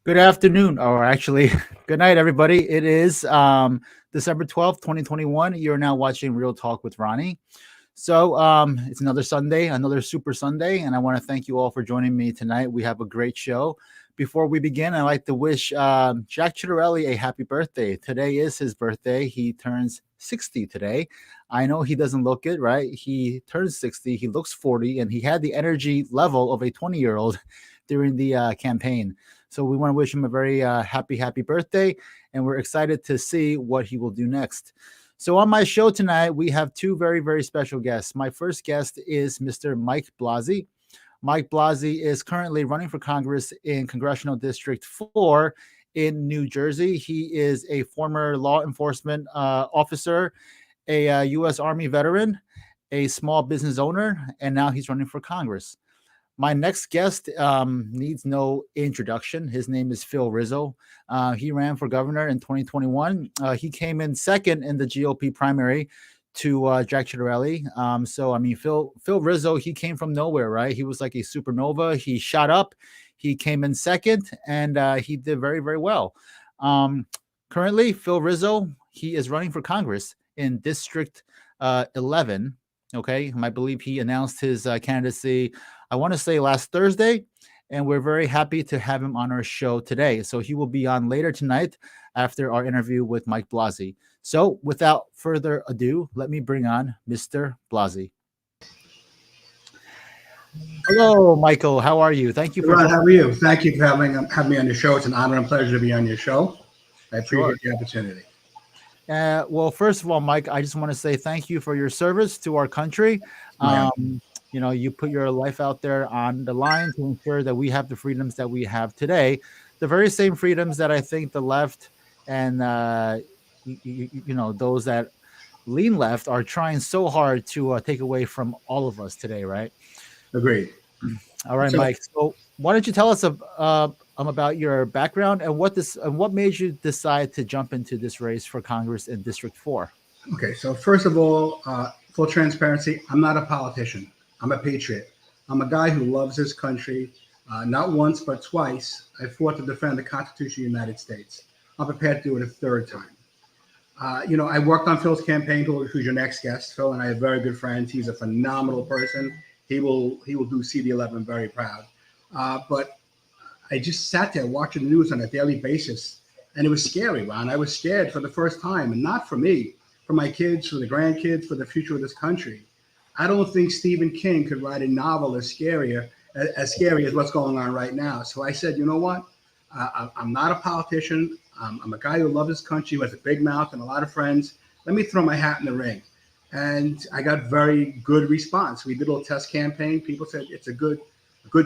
Good afternoon, or actually, good night, everybody. It is December 12th, 2021. You're now watching Real Talk with Ronnie. So it's another Sunday, another Super Sunday, and I want to thank you all for joining me tonight. We have a great show. Before we begin, I'd like to wish Jack Ciattarelli a happy birthday. Today is his birthday. He turns 60 today. I know he doesn't look it, right? He turns 60, he looks 40, and he had the energy level of a 20-year-old during the campaign. So we want to wish him a very happy birthday, and we're excited to see what he will do next. So on my show tonight, we have two very special guests. My first guest is Mr. Mike Blasi. Mike Blasi is currently running for Congress in Congressional District 4 in New Jersey. He is a former law enforcement officer, a U.S. Army veteran, a small business owner, and now he's running for Congress. My next guest needs no introduction. His name is Phil Rizzo. He ran for governor in 2021. He came in second in the GOP primary to Jack Ciattarelli. Phil Rizzo, he came from nowhere, right? He was like a supernova. He shot up. He came in second, and he did very well. Currently, Phil Rizzo, he is running for Congress in District 11. Okay, I believe he announced his candidacy, I want to say last Thursday, and we're very happy to have him on our show today. So he will be on later tonight after our interview with Mike Blasi. So without further ado, let me bring on Mr. Blasi. Hello, Michael. How are you? Thank you for Ron, how are you? Thank you for having me on your show. It's an honor and pleasure to be on your show. I appreciate the opportunity. Well, first of all, Mike, I just want to say thank you for your service to our country. You put your life out there on the line to ensure that we have the freedoms that we have today, the very same freedoms that I think the left and those that lean left are trying so hard to take away from all of us today, right? Agreed. All right, Mike. So why don't you tell us about your background and what made you decide to jump into this race for Congress in District 4? Okay, so first of all, full transparency, I'm not a politician. I'm a patriot. I'm a guy who loves his country. Not once, but twice, I fought to defend the Constitution of the United States. I'm prepared to do it a third time. I worked on Phil's campaign, who's your next guest. Phil and I are very good friends. He's a phenomenal person. He will do CD11 very proud. But I just sat there watching the news on a daily basis, and it was scary, Ron. I was scared for the first time, and not for me, for my kids, for the grandkids, for the future of this country. I don't think Stephen King could write a novel as scary as what's going on right now. So I said, you know what? I'm not a politician. I'm a guy who loves his country, who has a big mouth and a lot of friends. Let me throw my hat in the ring. And I got very good response. We did a little test campaign. People said it's a good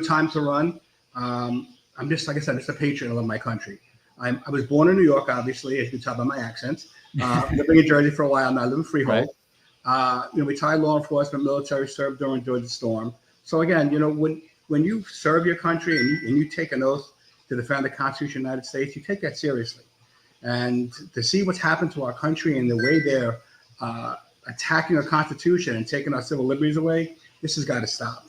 time to run. I'm just, like I said, just a patriot. I love my country. I was born in New York, obviously, as you can tell by my accent. Living in Jersey for a while now. I live in Freehold. Right. Retired law enforcement, military, served during the storm. So again, when you serve your country and you take an oath to defend the Constitution of the United States, you take that seriously. And to see what's happened to our country and the way they're attacking our Constitution and taking our civil liberties away, this has got to stop.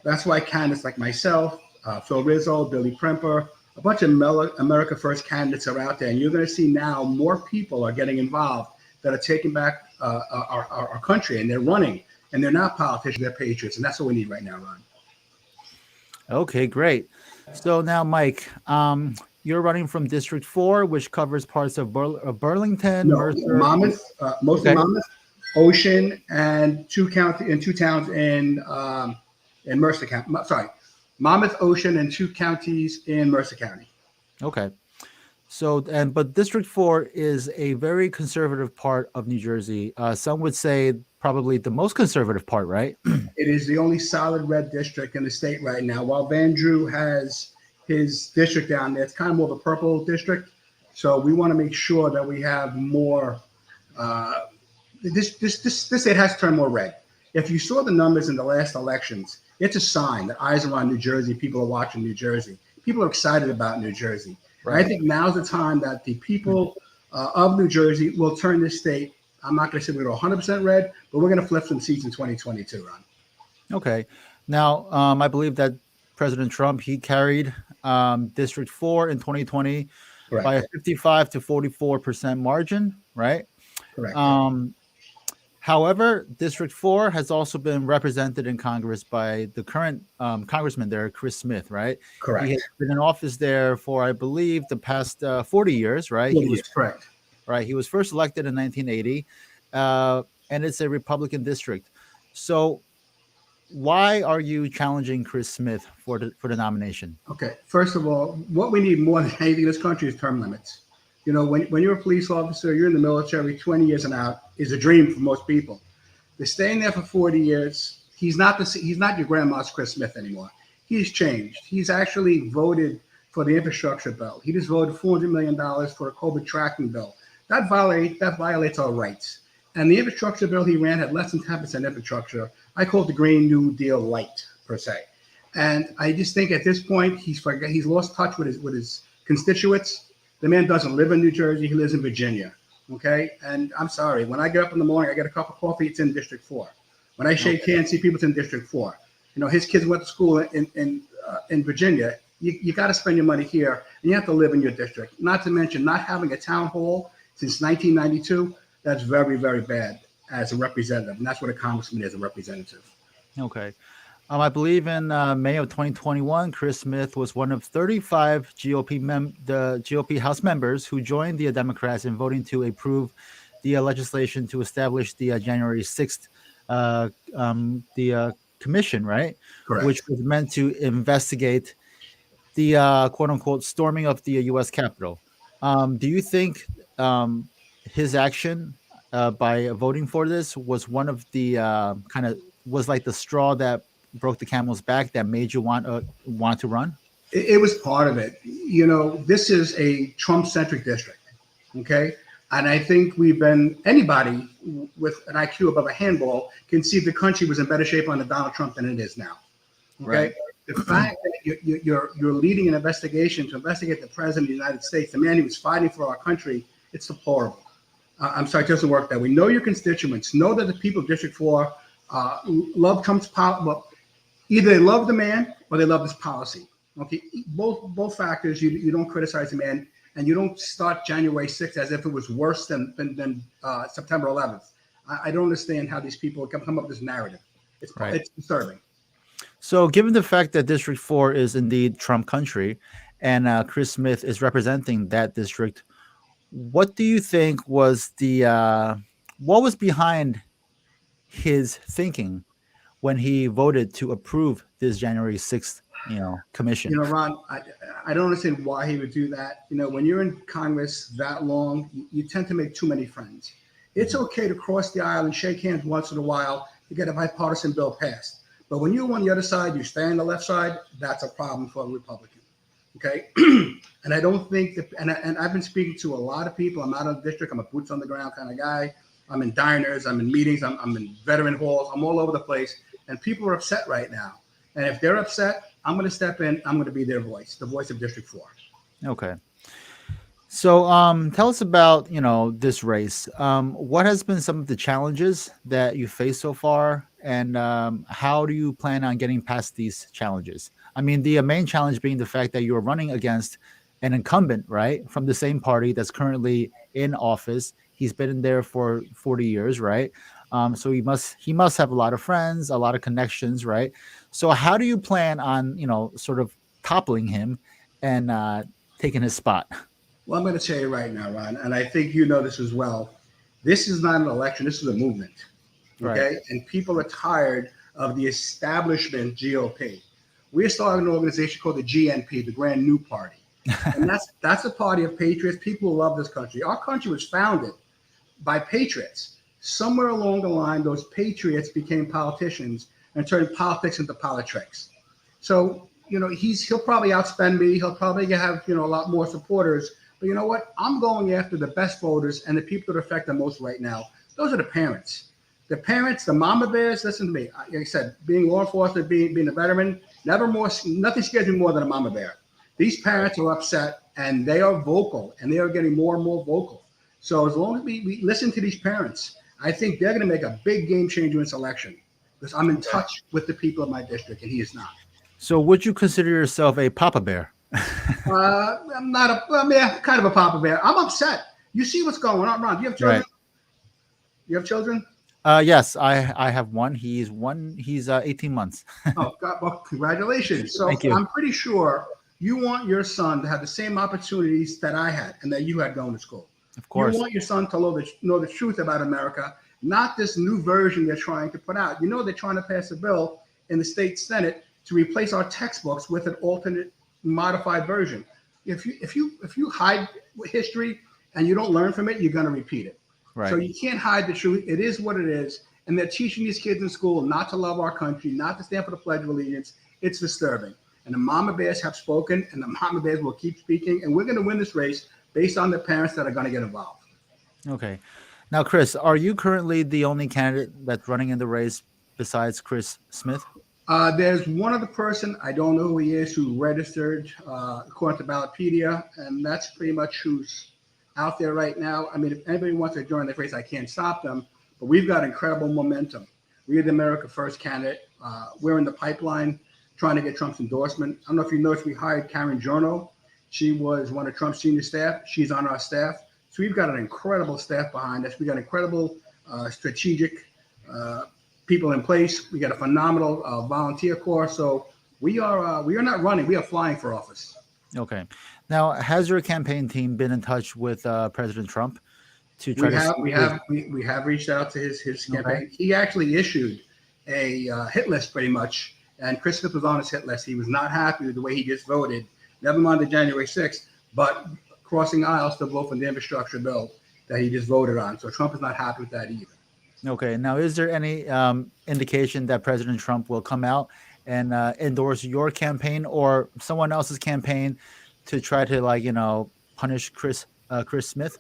That's why candidates like myself, Phil Rizzo, Billy Premper, a bunch of America First candidates are out there. And you're going to see now more people are getting involved that are taking back our country, and they're running. And they're not politicians, they're patriots. And that's what we need right now, Ron. Okay, great. So now, Mike, you're running from District 4, which covers parts of Burlington, Mercer, Monmouth, mostly Monmouth, Ocean, and two towns in Mercer County. Sorry, Monmouth, Ocean, and 2 counties in Mercer County. Okay. So, but District 4 is a very conservative part of New Jersey. Some would say probably the most conservative part, right? It is the only solid red district in the state right now. While Van Drew has his district down there, it's kind of more of a purple district. So we want to make sure that we have more. This state has turned more red. If you saw the numbers in the last elections, it's a sign that eyes are on New Jersey. People are watching New Jersey. People are excited about New Jersey. Right. I think now's the time that the people of New Jersey will turn this state. I'm not going to say we're 100% red, but we're going to flip some seats in 2022, Ron. Okay. Now, I believe that President Trump, he carried District 4 in 2020 by a Correct. 55 to 44% margin, right? Correct. Um, However, District 4 has also been represented in Congress by the current congressman there, Chris Smith, right? He has Correct. been in office there for, I believe, the past 40 years, right? 40 years. Correct. He was first elected in 1980, and it's a Republican district. So, why are you challenging Chris Smith for the nomination? Okay. First of all, what we need more than anything in this country is term limits. When you're a police officer, you're in the military, 20 years and out is a dream for most people. They're staying there for 40 years. He's not your grandma's Chris Smith anymore. He's changed. He's actually voted for the infrastructure bill. He just voted $400 million for a COVID tracking bill. That violates our rights. And the infrastructure bill he ran had less than 10% infrastructure. I call it the Green New Deal light, per se. And I just think at this point he's lost touch with his constituents. The man doesn't live in New Jersey. He lives in Virginia. Okay. And I'm sorry. When I get up in the morning, I get a cup of coffee. It's in District 4. When I shake hands, see people, it's in District 4. His kids went to school in Virginia. You got to spend your money here, and you have to live in your district. Not to mention not having a town hall since 1992. That's very, very bad as a representative. And that's what a congressman is, a representative. Okay. I believe in May of 2021, Chris Smith was one of 35 GOP House members who joined the Democrats in voting to approve the legislation to establish the January 6th commission, right? Correct. Which was meant to investigate the quote unquote storming of the U.S. Capitol. Do you think his action by voting for this was one of the was like the straw that broke the camel's back that made you want to run? It was part of it. This is a Trump-centric district, okay? And I think anybody with an IQ above a handball can see the country was in better shape under Donald Trump than it is now, okay? Right. The fact that you're leading an investigation to investigate the president of the United States, the man who was fighting for our country, it's deplorable. I'm sorry, it doesn't work that way. Know your constituents. Know that the people of District 4 love Trump's policy. Well, either they love the man or they love his policy. Okay, both factors. You don't criticize the man, and you don't start January 6th as if it was worse than September 11th. I don't understand how these people can come up with this narrative. It's disturbing. So, given the fact that District 4 is indeed Trump country, and Chris Smith is representing that district, what do you think was what was behind his thinking when he voted to approve this January 6th, commission? Ron, I don't understand why he would do that. When you're in Congress that long, you tend to make too many friends. It's okay to cross the aisle and shake hands once in a while to get a bipartisan bill passed. But when you're on the other side, you stay on the left side, that's a problem for a Republican. Okay. And I don't think that, and I've been speaking to a lot of people. I'm out of the district. I'm a boots on the ground kind of guy. I'm in diners. I'm in meetings. I'm in veteran halls. I'm all over the place. And people are upset right now. And if they're upset, I'm going to step in. I'm going to be their voice, the voice of District 4. Okay. So tell us about, this race. What has been some of the challenges that you faced so far? And how do you plan on getting past these challenges? I mean, the main challenge being the fact that you're running against an incumbent, right, from the same party that's currently in office. He's been in there for 40 years, right? So he must have a lot of friends, a lot of connections, right? So how do you plan on, sort of toppling him and taking his spot? Well, I'm going to tell you right now, Ron, and I think you know this as well. This is not an election. This is a movement. Okay. Right. And people are tired of the establishment GOP. We're starting an organization called the GNP, the Grand New Party. And that's a party of patriots, people who love this country. Our country was founded by patriots. Somewhere along the line, those patriots became politicians and turned politics into politics. So, he'll probably outspend me. He'll probably have, a lot more supporters. But you know what? I'm going after the best voters and the people that affect the most right now. Those are the parents. The parents, the mama bears, listen to me. Like I said, being law enforcement, being a veteran, nothing scares me more than a mama bear. These parents are upset and they are vocal and they are getting more and more vocal. So as long as we listen to these parents, I think they're going to make a big game changer in this election because I'm in touch with the people of my district and he is not. So, would you consider yourself a Papa Bear? I'm not a, well, yeah, kind of a Papa Bear. I'm upset. You see what's going on, Ron? Do you have children? Right. You have children? Yes, I have one. He's 18 months. Oh, God, well, congratulations. So Thank you. I'm pretty sure you want your son to have the same opportunities that I had and that you had going to school. Of You course. want your son to know the truth about America, not this new version they're trying to put out. You know, they're trying to pass a bill in the state Senate to replace our textbooks with an alternate modified version. If you hide history and you don't learn from it, you're going to repeat it. So Right. you can't hide the truth. It is what it is. And they're teaching these kids in school not to love our country, not to stand for the Pledge of Allegiance. It's disturbing. And the mama bears have spoken, and the mama bears will keep speaking. And we're going to win this race based on the parents that are going to get involved. Okay. Now, Chris, are you currently the only candidate that's running in the race besides Chris Smith? There's one other person, I don't know who he is, who registered according to Ballotpedia, and that's pretty much who's out there right now. I mean, if anybody wants to join the race, I can't stop them, but we've got incredible momentum. We are the America First candidate. We're in the pipeline trying to get Trump's endorsement. I don't know if you noticed, we hired Karen Jorno. She was one of Trump's senior staff. She's on our staff. So we've got an incredible staff behind us. We got incredible strategic people in place. We got a phenomenal volunteer corps. So we are not running. We are flying for office. Okay. Now, has your campaign team been in touch with President Trump to try We have reached out to his campaign. Okay. He actually issued a hit list pretty much, and Chris Smith was on his hit list. He was not happy with the way he just voted. Never mind the January 6th, but crossing aisles to vote for the infrastructure bill that he just voted on. So Trump is not happy with that either. Okay. Now, is there any indication that President Trump will come out and endorse your campaign or someone else's campaign to try to punish Chris Smith?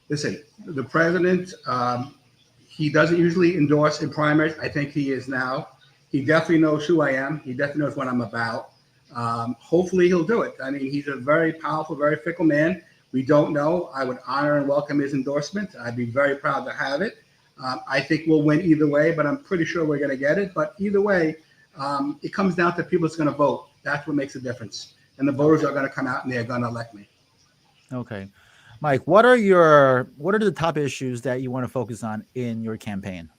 Listen, the president, he doesn't usually endorse in primaries. I think he is now. He definitely knows who I am. He definitely knows what I'm about. Hopefully he'll do it. I mean, he's a very powerful, very fickle man. We don't know. I would honor and welcome his endorsement. I'd be very proud to have it. I think we'll win either way, but I'm pretty sure we're going to get it. But either way, it comes down to people that's going to vote. That's what makes a difference. And the voters are going to come out and they're going to elect me. Okay. Mike, what are the top issues that you want to focus on in your campaign?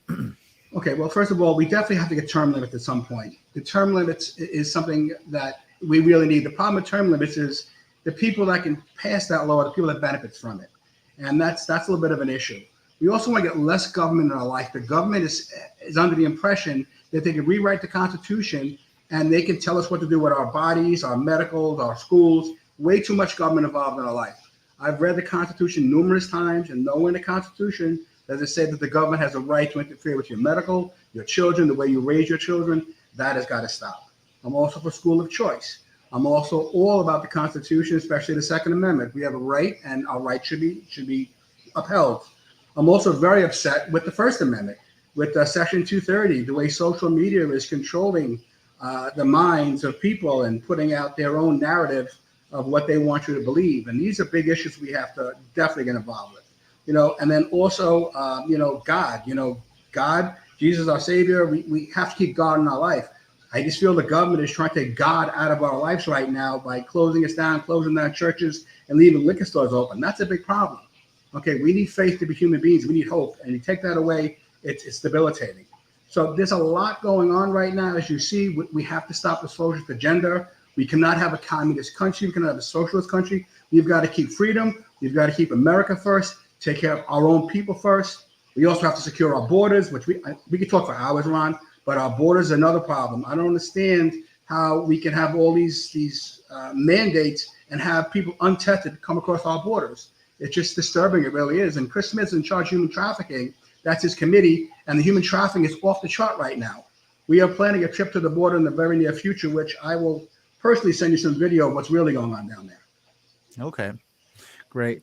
Okay, well, first of all, we definitely have to get term limits at some point. The term limits is something that we really need. The problem with term limits is the people that can pass that law are the people that benefits from it. And that's a little bit of an issue. We also want to get less government in our life. The government is under the impression that they can rewrite the Constitution and they can tell us what to do with our bodies, our medicals, our schools. Way too much government involved in our life. I've read the Constitution numerous times, and nowhere in the Constitution does it say that the government has a right to interfere with your medical, your children, the way you raise your children. That has got to stop. I'm also for school of choice. I'm also all about the Constitution, especially the Second Amendment. We have a right, and our right should be upheld. I'm also very upset with the First Amendment, with Section 230, the way social media is controlling the minds of people and putting out their own narrative of what they want you to believe. And these are big issues we have to definitely get involved with. And then also, God, Jesus, our Savior, we have to keep God in our life. I just feel the government is trying to take God out of our lives right now by closing us down, closing down churches, and leaving liquor stores open. That's a big problem. Okay, we need faith to be human beings. We need hope. And you take that away, it's debilitating. So there's a lot going on right now. As you see, we have to stop the socialist agenda. We cannot have a communist country. We cannot have a socialist country. We've got to keep freedom. We've got to keep America first, take care of our own people first. We also have to secure our borders, which we could talk for hours, Ron, but our borders are another problem. I don't understand how we can have all these mandates and have people untested come across our borders. It's just disturbing. It really is. And Chris Smith's in charge of human trafficking. That's his committee. And the human trafficking is off the chart right now. We are planning a trip to the border in the very near future, which I will personally send you some video of what's really going on down there. Okay, great.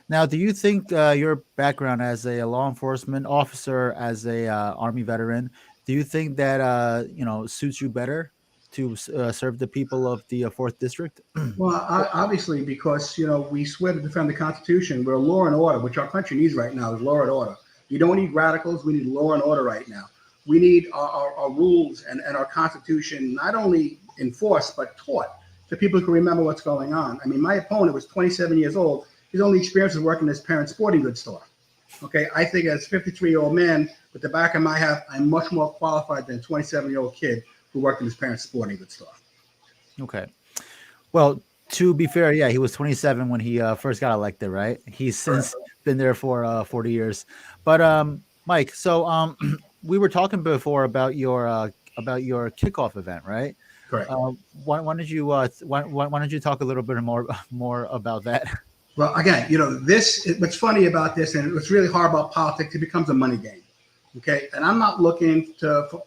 Now, do you think your background as a law enforcement officer, as a Army veteran, do you think that suits you better to serve the people of the 4th District? Well, obviously, because we swear to defend the Constitution. We're law and order, which our country needs right now is law and order. We don't need radicals. We need law and order right now. We need our rules and our Constitution not only enforced, but taught so people can remember what's going on. I mean, my opponent was 27 years old. His only experience was working in his parents' sporting goods store. Okay, I think as a 53-year-old man, with the back of my head, I'm much more qualified than a 27-year-old kid who worked in his parents' sporting goods store. Okay. Well, to be fair, yeah, he was 27 when he first got elected, right? He's since been there for 40 years. But Mike, so we were talking before about your kickoff event, right? Correct. Why don't you why don't you talk a little bit more about that? Well, again, what's funny about this, and what's really hard about politics, it becomes a money game. Okay, and I'm not looking to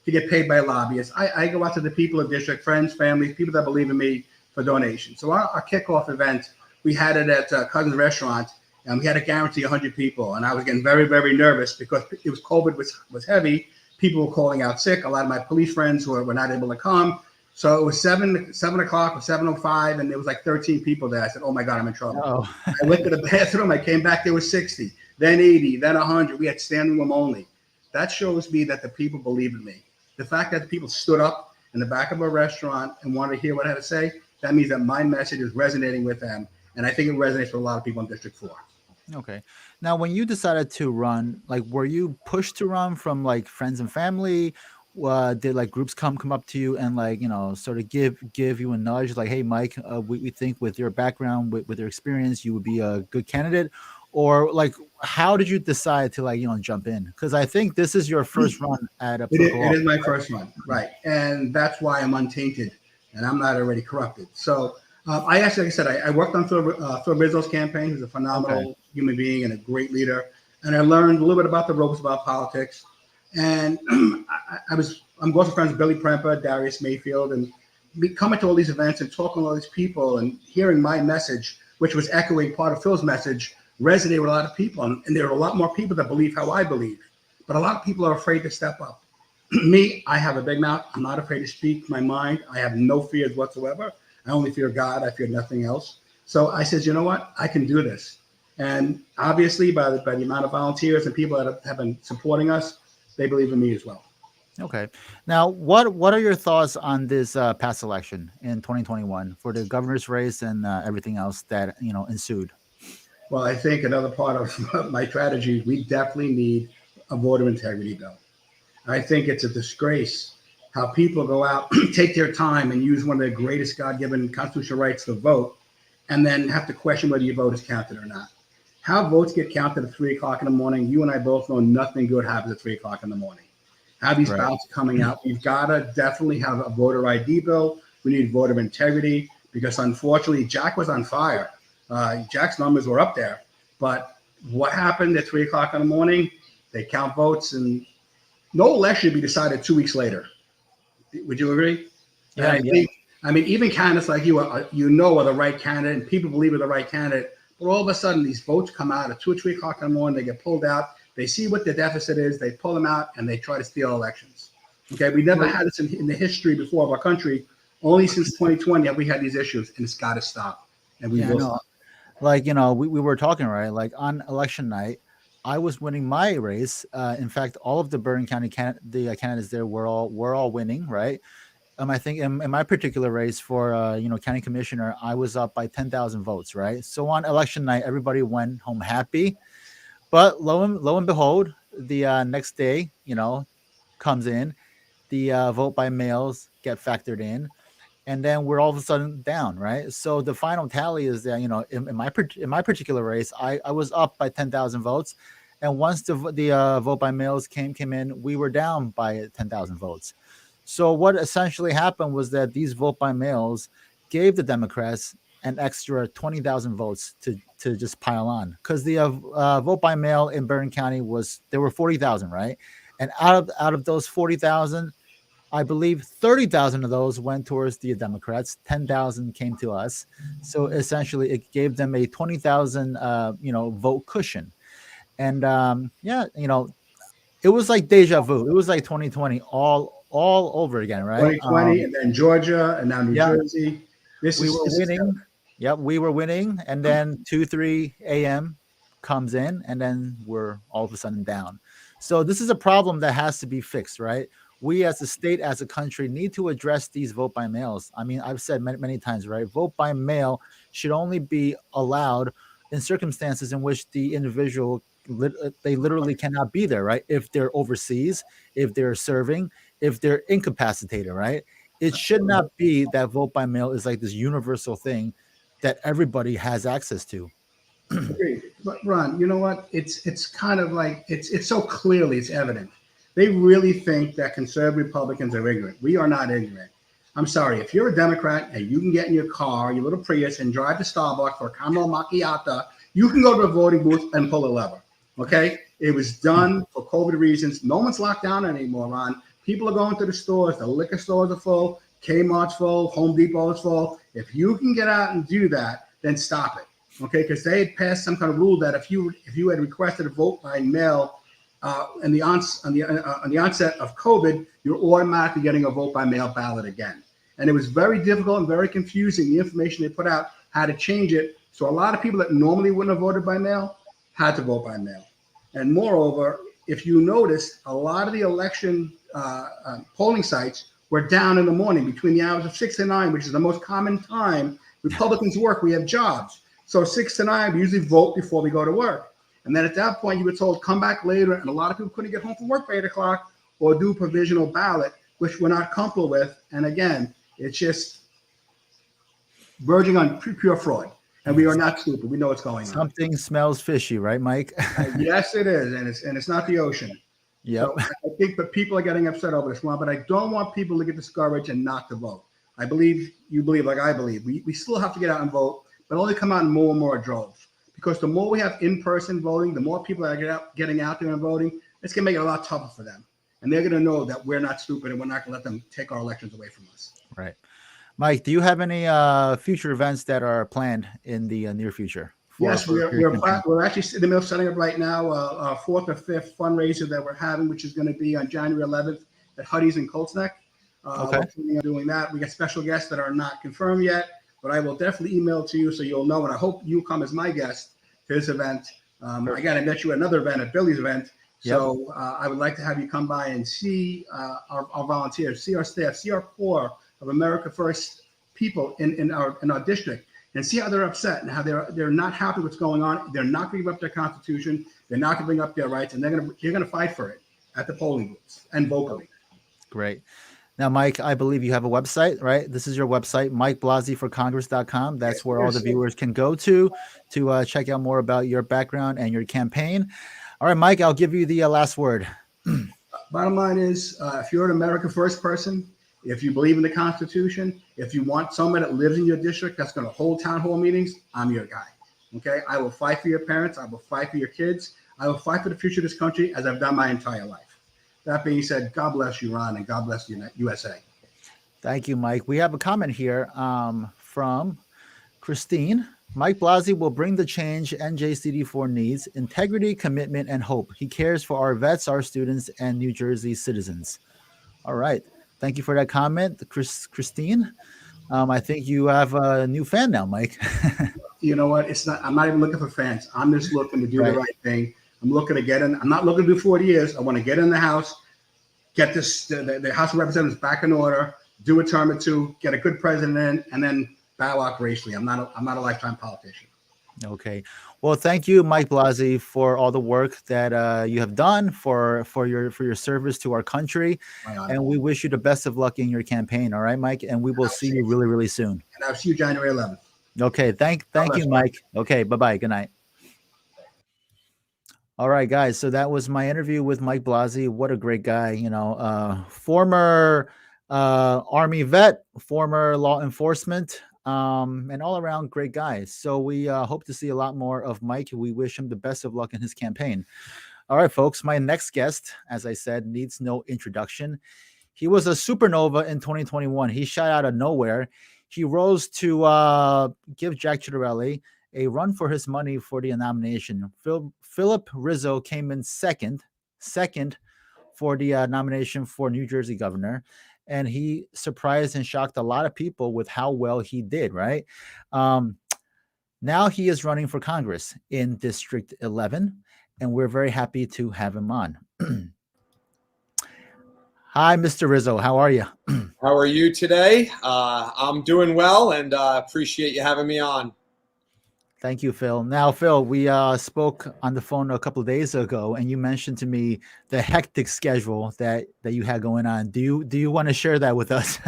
get paid by lobbyists. I go out to the people of district, friends, families, people that believe in me for donations. So our kickoff event, we had it at Cousin's Restaurant, and we had to guarantee 100 people. And I was getting very, very nervous because it was COVID was heavy. People were calling out sick. A lot of my police friends were not able to come. So it was 7 o'clock or 7:05, and there was like 13 people there. I said, "Oh my God, I'm in trouble." Oh. I went to the bathroom. I came back. There was 60, then 80, then 100. We had standing room only. That shows me that the people believe in me. The fact that the people stood up in the back of a restaurant and wanted to hear what I had to say, that means that my message is resonating with them. And I think it resonates with a lot of people in District 4. Okay. Now, when you decided to run, like, were you pushed to run from like friends and family? Did like groups come up to you and like, sort of give you a nudge, like, hey, Mike, we think with your background, with your experience, you would be a good candidate? Or like, how did you decide to like, jump in? Because I think this is your first run at a political It is my first one, right? And that's why I'm untainted and I'm not already corrupted. So I actually, like I said, I worked on Phil Rizzo's campaign. He's a phenomenal human being and a great leader. And I learned a little bit about the ropes about politics. And I'm close friends with Billy Premper, Darius Mayfield, and coming to all these events and talking to all these people and hearing my message, which was echoing part of Phil's message, resonated with a lot of people. And there are a lot more people that believe how I believe. But a lot of people are afraid to step up. Me, I have a big mouth. I'm not afraid to speak my mind. I have no fears whatsoever. I only fear God. I fear nothing else. So I said, you know what? I can do this. And obviously, by the amount of volunteers and people that have been supporting us, they believe in me as well. Okay. Now, what are your thoughts on this past election in 2021 for the governor's race and everything else that ensued? Well, I think another part of my strategy, we definitely need a voter integrity bill. I think it's a disgrace how people go out, take their time and use one of their greatest God-given constitutional rights to vote, and then have to question whether your vote is counted or not. How votes get counted at 3 o'clock in the morning, you and I both know nothing good happens at 3 o'clock in the morning. How these ballots are coming out, we've got to definitely have a voter ID bill. We need voter integrity because unfortunately, Jack was on fire. Jack's numbers were up there. But what happened at 3 o'clock in the morning? They count votes, and no election should be decided 2 weeks later. Would you agree? Yeah, I mean, even candidates like you are the right candidate, and people believe are the right candidate. But all of a sudden, these votes come out at 2 or 3 o'clock in the morning. They get pulled out. They see what the deficit is. They pull them out, and they try to steal elections. Okay, we never had this in the history before of our country. Only since 2020 have we had these issues, and it's got to stop. And we will stop. Like, we were talking, right? Like on election night, I was winning my race. In fact, all of the Bergen County candidates there were all winning, right? I think in my particular race for county commissioner, I was up by 10,000 votes, right? So on election night, everybody went home happy. But lo and behold, the next day, comes in, the vote by mails get factored in, and then we're all of a sudden down, right? So the final tally is that in my particular race, I was up by 10,000 votes, and once the vote by mails came in, we were down by 10,000 votes. So what essentially happened was that these vote by mails gave the Democrats an extra 20,000 votes to just pile on, because the vote by mail in Bergen County there were 40,000, right? And out of those 40,000, I believe 30,000 of those went towards the Democrats. 10,000 came to us. So essentially, it gave them a 20,000 vote cushion. And it was like deja vu. It was like 2020 all over again, right? 2020, and then Georgia, and now New Jersey. We were winning. Yep, we were winning, and then 2-3 a.m. comes in, and then we're all of a sudden down. So this is a problem that has to be fixed, right? we as a state, as a country, need to address these vote by mails. I mean, I've said many, many times, right? Vote by mail should only be allowed in circumstances in which the individual they literally cannot be there, right? If they're overseas, if they're serving, if they're incapacitated, right? It should not be that vote by mail is like this universal thing that everybody has access to. Agreed. But Ron, you know what? It's kind of like it's so clearly it's evident. They really think that conservative Republicans are ignorant. We are not ignorant. I'm sorry. If you're a Democrat and you can get in your car, your little Prius, and drive to Starbucks for a caramel macchiato, you can go to the voting booth and pull a lever. Okay? It was done for COVID reasons. No one's locked down anymore, Ron. People are going to the stores. The liquor stores are full. Kmart's full. Home Depot is full. If you can get out and do that, then stop it. Okay, because they had passed some kind of rule that if you had requested a vote by mail on the onset of COVID, you're automatically getting a vote by mail ballot again. And it was very difficult and very confusing. The information they put out had to change it. So a lot of people that normally wouldn't have voted by mail had to vote by mail. And moreover, if you notice, a lot of the election polling sites were down in the morning between the hours of 6 and 9, which is the most common time Republicans work. We have jobs. So 6 to 9, we usually vote before we go to work. And then at that point, you were told, come back later. And a lot of people couldn't get home from work by 8 o'clock or do provisional ballot, which we're not comfortable with. And again, it's just verging on pure fraud. And we are not stupid. We know what's going on. Something smells fishy, right, Mike? Yes, it is. And it's not the ocean. Yep. So I think that people are getting upset over this one, but I don't want people to get discouraged and not to vote. I believe you believe like I believe. We still have to get out and vote, but only come out in more and more droves. Because the more we have in-person voting, the more people that are getting out there and voting, it's going to make it a lot tougher for them. And they're going to know that we're not stupid and we're not going to let them take our elections away from us. Right. Mike, do you have any future events that are planned in the near future? Yes, we're actually in the middle of setting up right now a fourth or fifth fundraiser that we're having, which is going to be on January 11th at Huddy's in Colts Neck. Okay. We're doing that. We got special guests that are not confirmed yet, but I will definitely email to you so you'll know. And I hope you come as my guest to this event. I got to get you another event at Billy's event. So I would like to have you come by and see our volunteers, see our staff, see our core of America First people in our district, and see how they're upset and how they're not happy with what's going on. They're not going to give up their Constitution. They're not going to bring up their rights, and you're going to fight for it at the polling booths and vocally. Great. Now, Mike, I believe you have a website, right? This is your website, MikeBlasiforcongress.com. That's where all the viewers can go to check out more about your background and your campaign. All right, Mike, I'll give you the last word. Bottom line is, if you're an America First person, if you believe in the Constitution, if you want someone that lives in your district that's going to hold town hall meetings, I'm your guy. Okay? I will fight for your parents. I will fight for your kids. I will fight for the future of this country as I've done my entire life. That being said, God bless you, Ron, and God bless the USA. Thank you, Mike. We have a comment here from Christine. Mike Blasi will bring the change NJCD4 needs: integrity, commitment, and hope. He cares for our vets, our students, and New Jersey citizens. All right. Thank you for that comment, Christine. I think you have a new fan now, Mike. You know what? I'm not even looking for fans. I'm just looking to do the right thing. I'm looking to get in. I'm not looking to do 40 years. I want to get in the House, get the House of Representatives back in order, do a term or two, get a good president in, and then bow out gracefully. I'm not a lifetime politician. Okay. Well, thank you, Mike Blasi, for all the work that you have done for your service to our country. And we wish you the best of luck in your campaign. All right, Mike? And we will see you really, really soon. And I'll see you January 11th. Okay. Thank you, Mike. Okay. Bye-bye. Good night. All right, guys. So that was my interview with Mike Blasi. What a great guy. You know, former Army vet, former law enforcement, and all around great guy. So we hope to see a lot more of Mike. We wish him the best of luck in his campaign. All right, folks. My next guest, as I said, needs no introduction. He was a supernova in 2021. He shot out of nowhere. He rose to give Jack Ciattarelli a run for his money for the nomination. Philip Rizzo came in second for the nomination for New Jersey governor. And he surprised and shocked a lot of people with how well he did, right? Now he is running for Congress in District 11, and we're very happy to have him on. Hi, Mr. Rizzo. How are you? How are you today? I'm doing well, and appreciate you having me on. Thank you, Phil. Now, Phil, we spoke on the phone a couple of days ago, and you mentioned to me the hectic schedule that you had going on. Do you want to share that with us?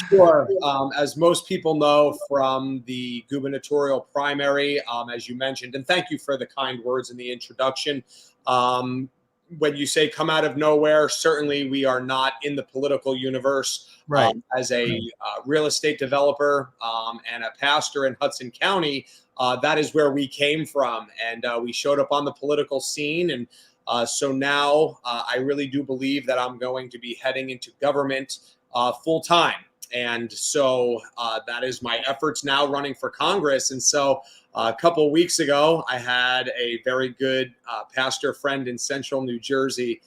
Sure. As most people know from the gubernatorial primary, as you mentioned, and thank you for the kind words in the introduction. When you say come out of nowhere, certainly we are not in the political universe. Right. As a real estate developer and a pastor in Hudson County, that is where we came from. And we showed up on the political scene. And so now I really do believe that I'm going to be heading into government full time. And so that is my efforts now running for Congress. And so a couple of weeks ago, I had a very good pastor friend in central New Jersey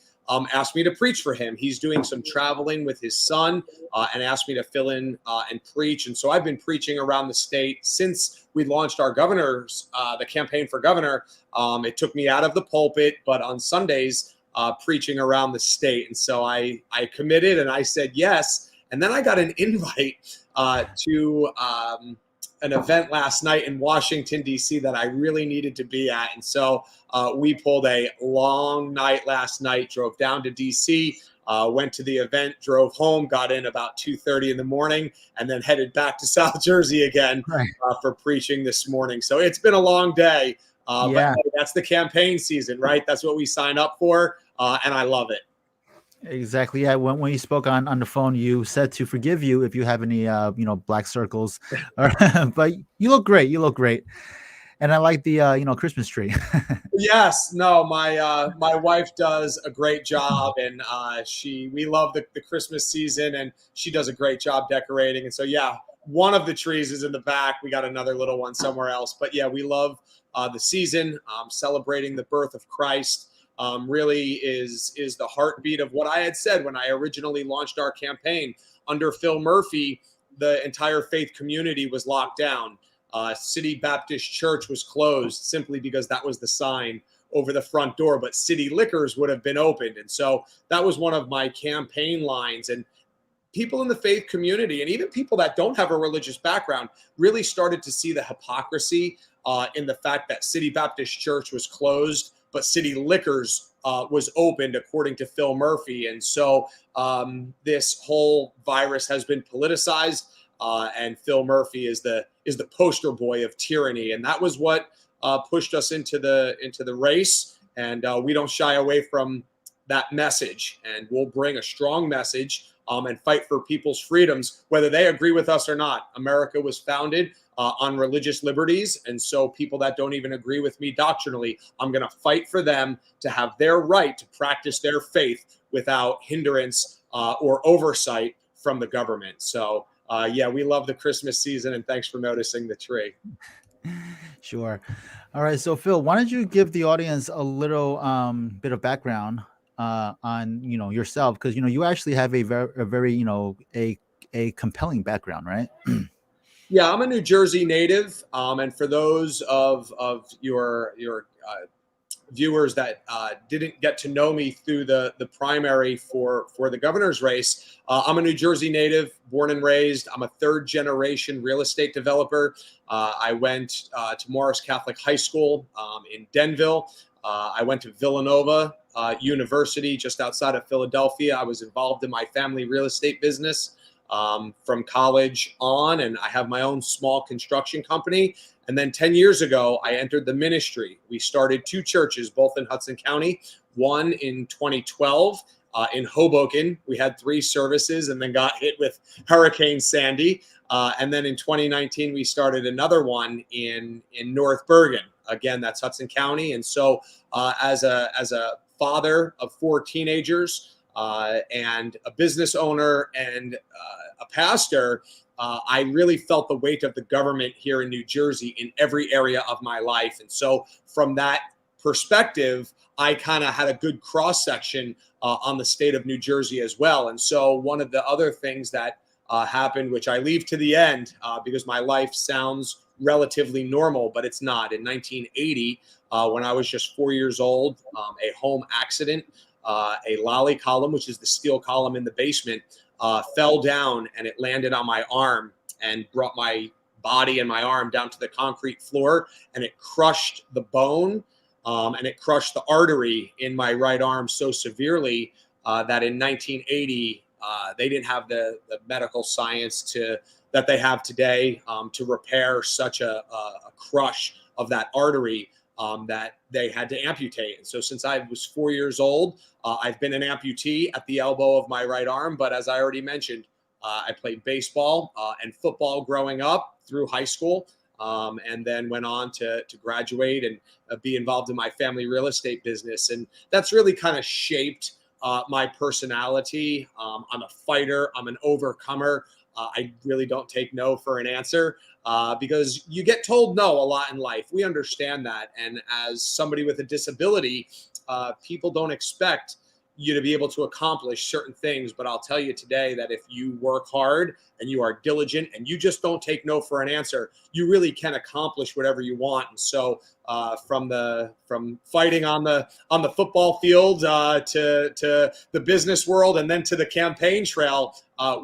asked me to preach for him. He's doing some traveling with his son and asked me to fill in and preach. And so I've been preaching around the state since we launched our the campaign for governor. It took me out of the pulpit, but on Sundays, preaching around the state. And so I committed and I said yes. And then I got an invite to an event last night in Washington, D.C. that I really needed to be at. And so we pulled a long night last night, drove down to D.C., went to the event, drove home, got in about 2:30 in the morning, and then headed back to South Jersey again for preaching this morning. So it's been a long day. But that's the campaign season, right? That's what we sign up for, and I love it. Exactly. Yeah. When you spoke on the phone, you said to forgive you if you have any black circles, but you look great. You look great, and I like the Christmas tree. Yes, no, my wife does a great job, and we love the Christmas season, and she does a great job decorating. And so yeah, one of the trees is in the back. We got another little one somewhere else, but yeah, we love the season, celebrating the birth of Christ. Really is the heartbeat of what I had said when I originally launched our campaign. Under Phil Murphy, the entire faith community was locked down. City Baptist Church was closed simply because that was the sign over the front door, but city liquors would have been opened. And so that was one of my campaign lines. And people in the faith community and even people that don't have a religious background really started to see the hypocrisy in the fact that City Baptist Church was closed, but city liquors was opened, according to Phil Murphy. And so this whole virus has been politicized, and Phil Murphy is the poster boy of tyranny. And that was what pushed us into the race. And we don't shy away from that message. And we'll bring a strong message and fight for people's freedoms, whether they agree with us or not. America was founded on religious liberties. And so people that don't even agree with me doctrinally, I'm going to fight for them to have their right to practice their faith without hindrance or oversight from the government. So yeah, we love the Christmas season, and thanks for noticing the tree. Sure. All right. So Phil, why don't you give the audience a little bit of background on yourself, because you actually have a very a compelling background, right? Yeah, I'm a New Jersey native, and for those of your viewers that didn't get to know me through the primary for the governor's race, I'm a New Jersey native, born and raised. I'm a third generation real estate developer. I went to Morris Catholic High School in Denville. I went to Villanova University just outside of Philadelphia. I was involved in my family real estate business from college on, and I have my own small construction company. And then 10 years ago, I entered the ministry. We started two churches, both in Hudson County, one in 2012 in Hoboken. We had 3 services and then got hit with Hurricane Sandy. And then in 2019, we started another one in North Bergen. Again, that's Hudson County. And so as a father of 4 teenagers, and a business owner and a pastor, I really felt the weight of the government here in New Jersey in every area of my life. And so from that perspective, I kind of had a good cross section on the state of New Jersey as well. And so one of the other things that happened, which I leave to the end because my life sounds relatively normal, but it's not. In 1980, when I was just 4 years old, a home accident a lolly column, which is the steel column in the basement, fell down, and it landed on my arm and brought my body and my arm down to the concrete floor, and it crushed the bone, and it crushed the artery in my right arm so severely that in 1980, they didn't have the medical science that they have today to repair such a crush of that artery, that they had to amputate. And so since I was 4 years old, I've been an amputee at the elbow of my right arm. But as I already mentioned, I played baseball and football growing up through high school, and then went on to graduate and be involved in my family real estate business. And that's really kind of shaped my personality. I'm a fighter. I'm an overcomer. I really don't take no for an answer because you get told no a lot in life. We understand that. And as somebody with a disability, people don't expect you to be able to accomplish certain things. But I'll tell you today that if you work hard and you are diligent and you just don't take no for an answer, you really can accomplish whatever you want. And so from fighting on the football field to the business world and then to the campaign trail,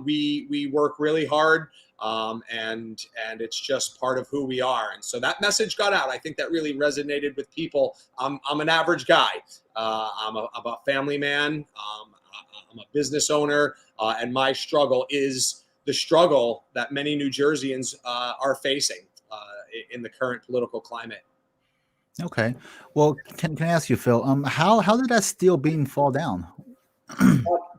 we work really hard. And it's just part of who we are. And so that message got out. I think that really resonated with people. I'm an average guy. I'm a family man. I'm a business owner. And my struggle is the struggle that many New Jerseyans are facing in the current political climate. Okay. Well, can I ask you, Phil? How did that steel beam fall down?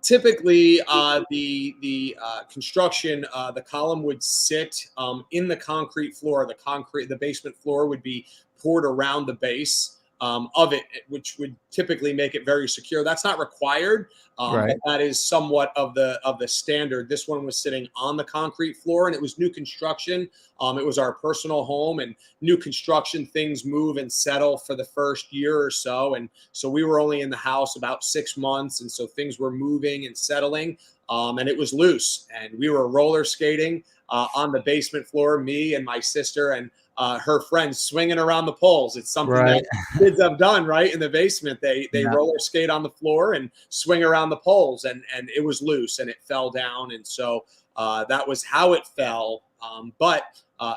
Typically, the construction, the column would sit in the concrete floor. The basement floor would be poured around the base of it, which would typically make it very secure. That's not required, Right. but that is somewhat of the standard. This one was sitting on the concrete floor, and it was new construction. It was our personal home, and new construction, things move and settle for the first year or so. And so we were only in the house about 6 months. And so things were moving and settling, and it was loose. And we were roller skating on the basement floor, me and my sister and her friends swinging around the poles. It's something Right. that kids have done, right? In the basement, they Yeah. roller skate on the floor and swing around the poles, and it was loose and it fell down. And so that was how it fell. But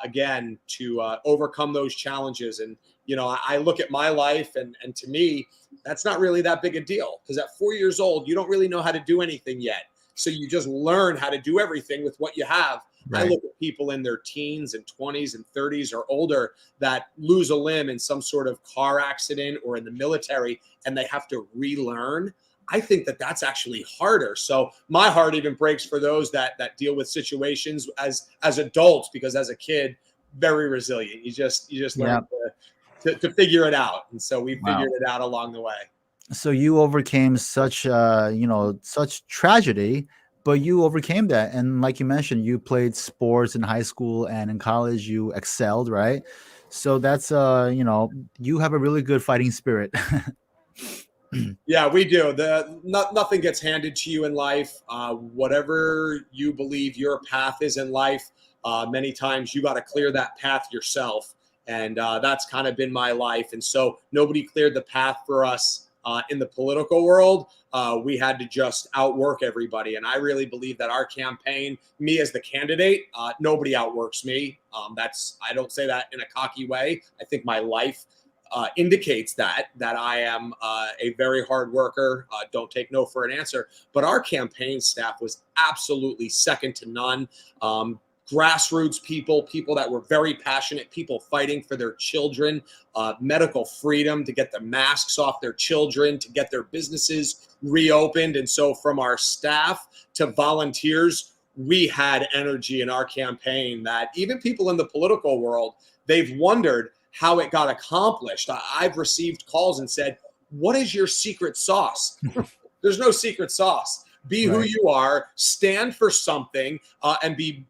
again, to overcome those challenges. And, I look at my life and to me, that's not really that big a deal, because at 4 years old, you don't really know how to do anything yet. So you just learn how to do everything with what you have. Right. I look at people in their teens and 20s and 30s or older that lose a limb in some sort of car accident or in the military, and they have to relearn. I think that that's actually harder. So my heart even breaks for those that deal with situations as adults, because as a kid, very resilient. You just learn to figure it out. And so we figured it out along the way. So you overcame such such tragedy, but you overcame that. And like you mentioned, you played sports in high school and in college you excelled, right? So that's you have a really good fighting spirit. Yeah, we do. Nothing gets handed to you in life. Whatever you believe your path is in life, many times you got to clear that path yourself. And that's kind of been my life. And so nobody cleared the path for us in the political world. We had to just outwork everybody. And I really believe that our campaign, me as the candidate, nobody outworks me. I don't say that in a cocky way. I think my life indicates that I am a very hard worker, don't take no for an answer. But our campaign staff was absolutely second to none. Grassroots people that were very passionate, people fighting for their children, medical freedom, to get the masks off their children, to get their businesses reopened. And so from our staff to volunteers, we had energy in our campaign that even people in the political world, they've wondered how it got accomplished. I've received calls and said, what is your secret sauce? There's no secret sauce. Be who you are, stand for something, and be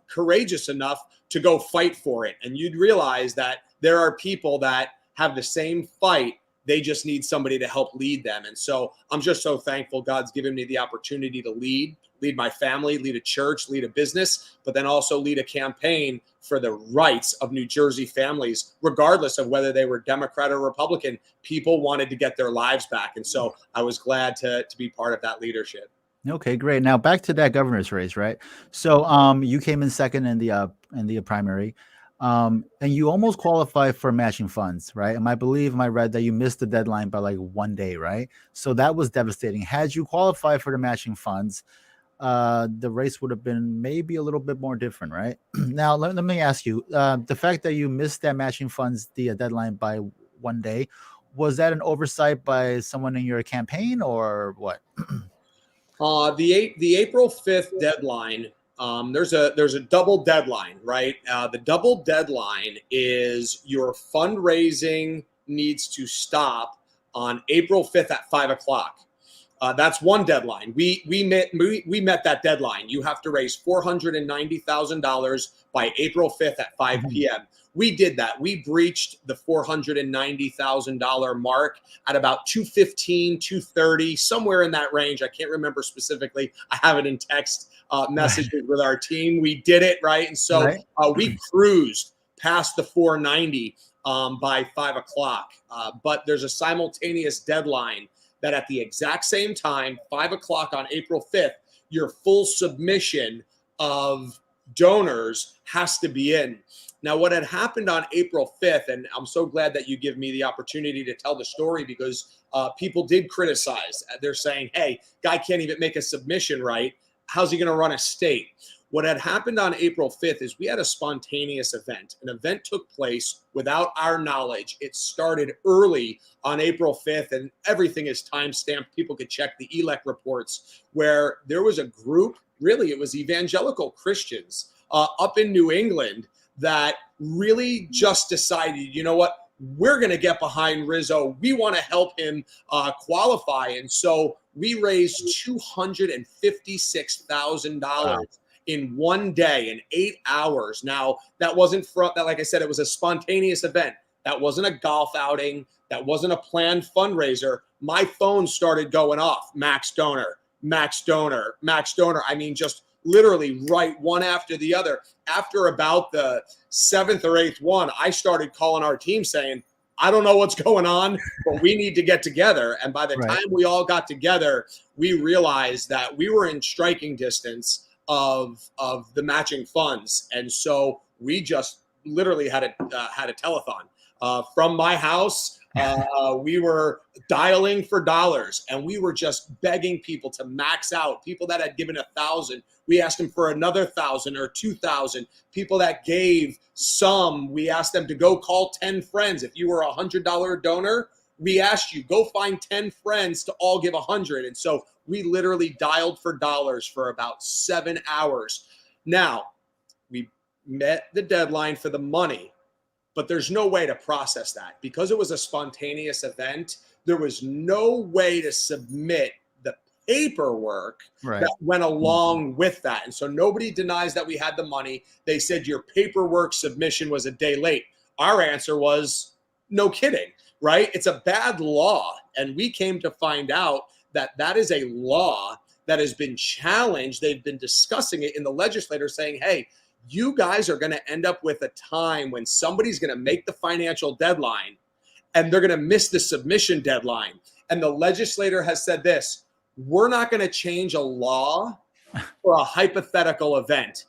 courageous enough to go fight for it. And you'd realize that there are people that have the same fight. They just need somebody to help lead them. And so I'm just so thankful God's given me the opportunity to lead lead my family, lead a church, lead a business, but then also lead a campaign for the rights of New Jersey families, regardless of whether they were Democrat or Republican. People wanted to get their lives back. And so I was glad to be part of that leadership. Okay, great. Now back to that governor's race, right? So you came in second in the primary. And you almost qualified for matching funds, right? And I read that you missed the deadline by like 1 day, right? So that was devastating. Had you qualified for the matching funds, the race would have been maybe a little bit more different, right? Now, let me ask you, the fact that you missed that matching funds, the deadline by 1 day, was that an oversight by someone in your campaign or what? The April 5th deadline, there's a double deadline, right? The double deadline is your fundraising needs to stop on April 5th at 5 o'clock. That's one deadline. We met that deadline. You have to raise $490,000 by April 5th at 5 p.m. We did that. We breached the $490,000 mark at about 2:15, 2:30, somewhere in that range. I can't remember specifically. I have it in text messages with our team. We did it, right? And so we cruised past the 490 by 5 o'clock. But there's a simultaneous deadline that at the exact same time, 5 o'clock on April 5th, your full submission of donors has to be in. Now, what had happened on April 5th, and I'm so glad that you give me the opportunity to tell the story, because people did criticize. They're saying, hey, guy can't even make a submission right. How's he going to run a state? What had happened on April 5th is we had a spontaneous event. An event took place without our knowledge. It started early on April 5th, and everything is time-stamped. People could check the ELEC reports, where there was a group, really it was evangelical Christians up in New England, that really just decided, you know what, we're going to get behind Rizzo. We want to help him qualify. And so we raised $256,000 in 1 day, in 8 hours. Now, that wasn't that, like I said, it was a spontaneous event. That wasn't a golf outing. That wasn't a planned fundraiser. My phone started going off. Max donor, max donor, max donor. I mean, just literally right one after the other. After about the 7th or 8th one, I started calling our team saying, I don't know what's going on, but we need to get together. And by the time we all got together, we realized that we were in striking distance of the matching funds. And so we just literally had a telethon from my house. We were dialing for dollars, and we were just begging people to max out. People that had given 1,000, we asked them for another 1,000 or 2,000. People that gave some, we asked them to go call 10 friends. If you were a $100 donor, we asked you, go find 10 friends to all give 100. And so we literally dialed for dollars for about 7 hours. Now, we met the deadline for the money, but there's no way to process that. Because it was a spontaneous event, there was no way to submit the paperwork that went along with that. And so nobody denies that we had the money. They said your paperwork submission was a day late. Our answer was, no kidding, right? It's a bad law. And we came to find out that that is a law that has been challenged. They've been discussing it in the legislature, saying, hey, you guys are going to end up with a time when somebody's going to make the financial deadline and they're going to miss the submission deadline. And the legislator has said this: we're not going to change a law for a hypothetical event.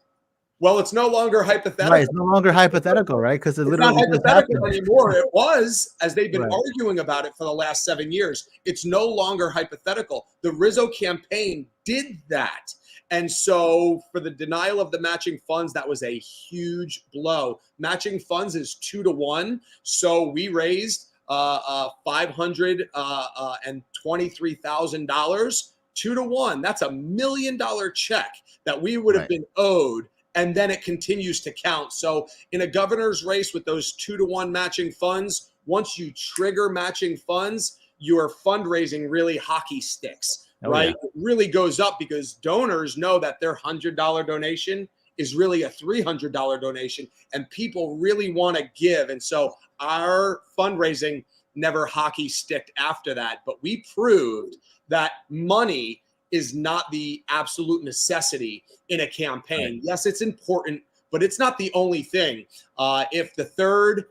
Well, it's no longer hypothetical. Right, it's no longer hypothetical, right? Because it's literally not hypothetical anymore. It was, as they've been arguing about it for the last 7 years. It's no longer hypothetical. The Rizzo campaign did that. And so for the denial of the matching funds, that was a huge blow. Matching funds is 2-to-1. So we raised $523,000, 2-to-1. That's $1 million check that we would have been owed. And then it continues to count. So in a governor's race with those 2-to-1 matching funds, once you trigger matching funds, your fundraising really hockey sticks. Right? It really goes up because donors know that their $100 donation is really a $300 donation, and people really want to give. And so our fundraising never hockey sticked after that, but we proved that money is not the absolute necessity in a campaign. Right. Yes, it's important, but it's not the only thing. If the third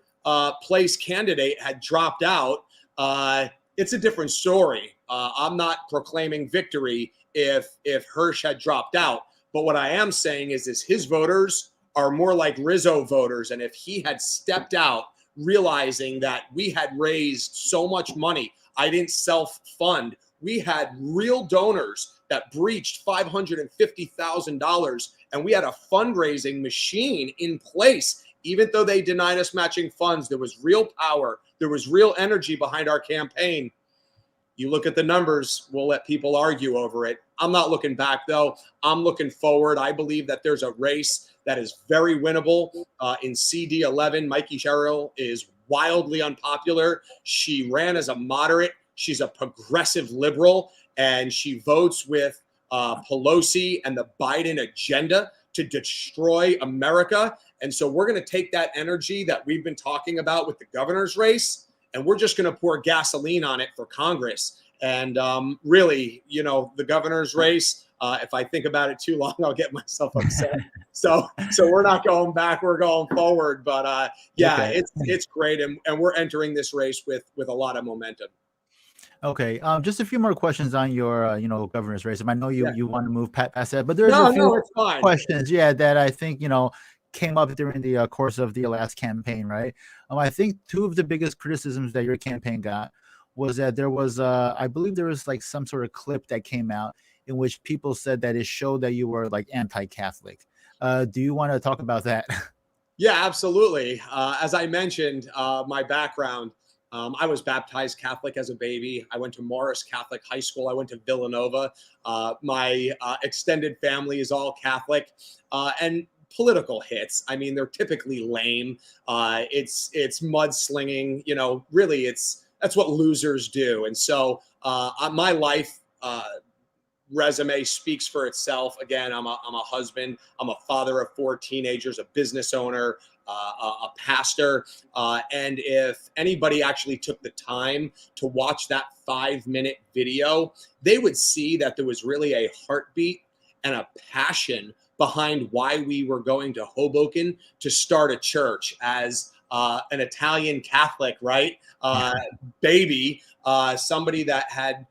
place candidate had dropped out, it's a different story. I'm not proclaiming victory if Hirsch had dropped out. But what I am saying is his voters are more like Rizzo voters. And if he had stepped out, realizing that we had raised so much money, I didn't self-fund. We had real donors that breached $550,000, and we had a fundraising machine in place. Even though they denied us matching funds, there was real power. There was real energy behind our campaign. You look at the numbers, we'll let people argue over it. I'm not looking back, though. I'm looking forward. I believe that there's a race that is very winnable. In CD11, Mikie Sherrill is wildly unpopular. She ran as a moderate. She's a progressive liberal, and she votes with Pelosi and the Biden agenda to destroy America. And so we're going to take that energy that we've been talking about with the governor's race, and we're just going to pour gasoline on it for Congress. And really, the governor's race, if I think about it too long, I'll get myself upset. So we're not going back, we're going forward. But okay. It's great. And we're entering this race with a lot of momentum. Okay, just a few more questions on your, governor's race. I know you want to move past that, but there's a few questions, that I think, came up during the course of the last campaign, right? I think two of the biggest criticisms that your campaign got was that there was, I believe there was like some sort of clip that came out in which people said that it showed that you were like anti-Catholic. Do you want to talk about that? Yeah, absolutely. As I mentioned, my background, I was baptized Catholic as a baby. I went to Morris Catholic High School. I went to Villanova. My extended family is all Catholic. And political hits, I mean, they're typically lame. It's mudslinging, really that's what losers do. And so my life resume speaks for itself. Again, I'm a husband. I'm a father of 4 teenagers, a business owner, a pastor. And if anybody actually took the time to watch that 5-minute video, they would see that there was really a heartbeat and a passion behind why we were going to Hoboken to start a church as an Italian Catholic, right? Baby, somebody that had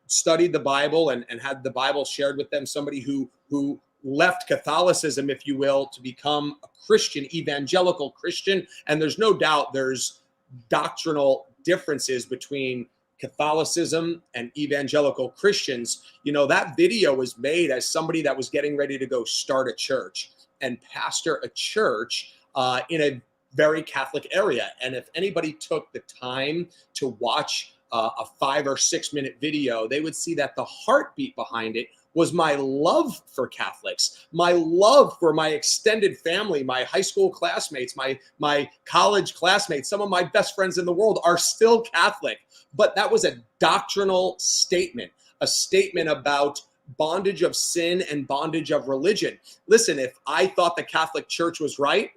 studied the Bible and had the Bible shared with them, somebody who left Catholicism, if you will, to become a Christian, evangelical Christian. And there's no doubt there's doctrinal differences between Catholicism and evangelical Christians. That video was made as somebody that was getting ready to go start a church and pastor a church in a very Catholic area. And if anybody took the time to watch a 5 or 6 minute video, they would see that the heartbeat behind it was my love for Catholics, my love for my extended family, my high school classmates, my college classmates. Some of my best friends in the world are still Catholic. But that was a doctrinal statement, a statement about bondage of sin and bondage of religion. Listen, if I thought the Catholic Church was right,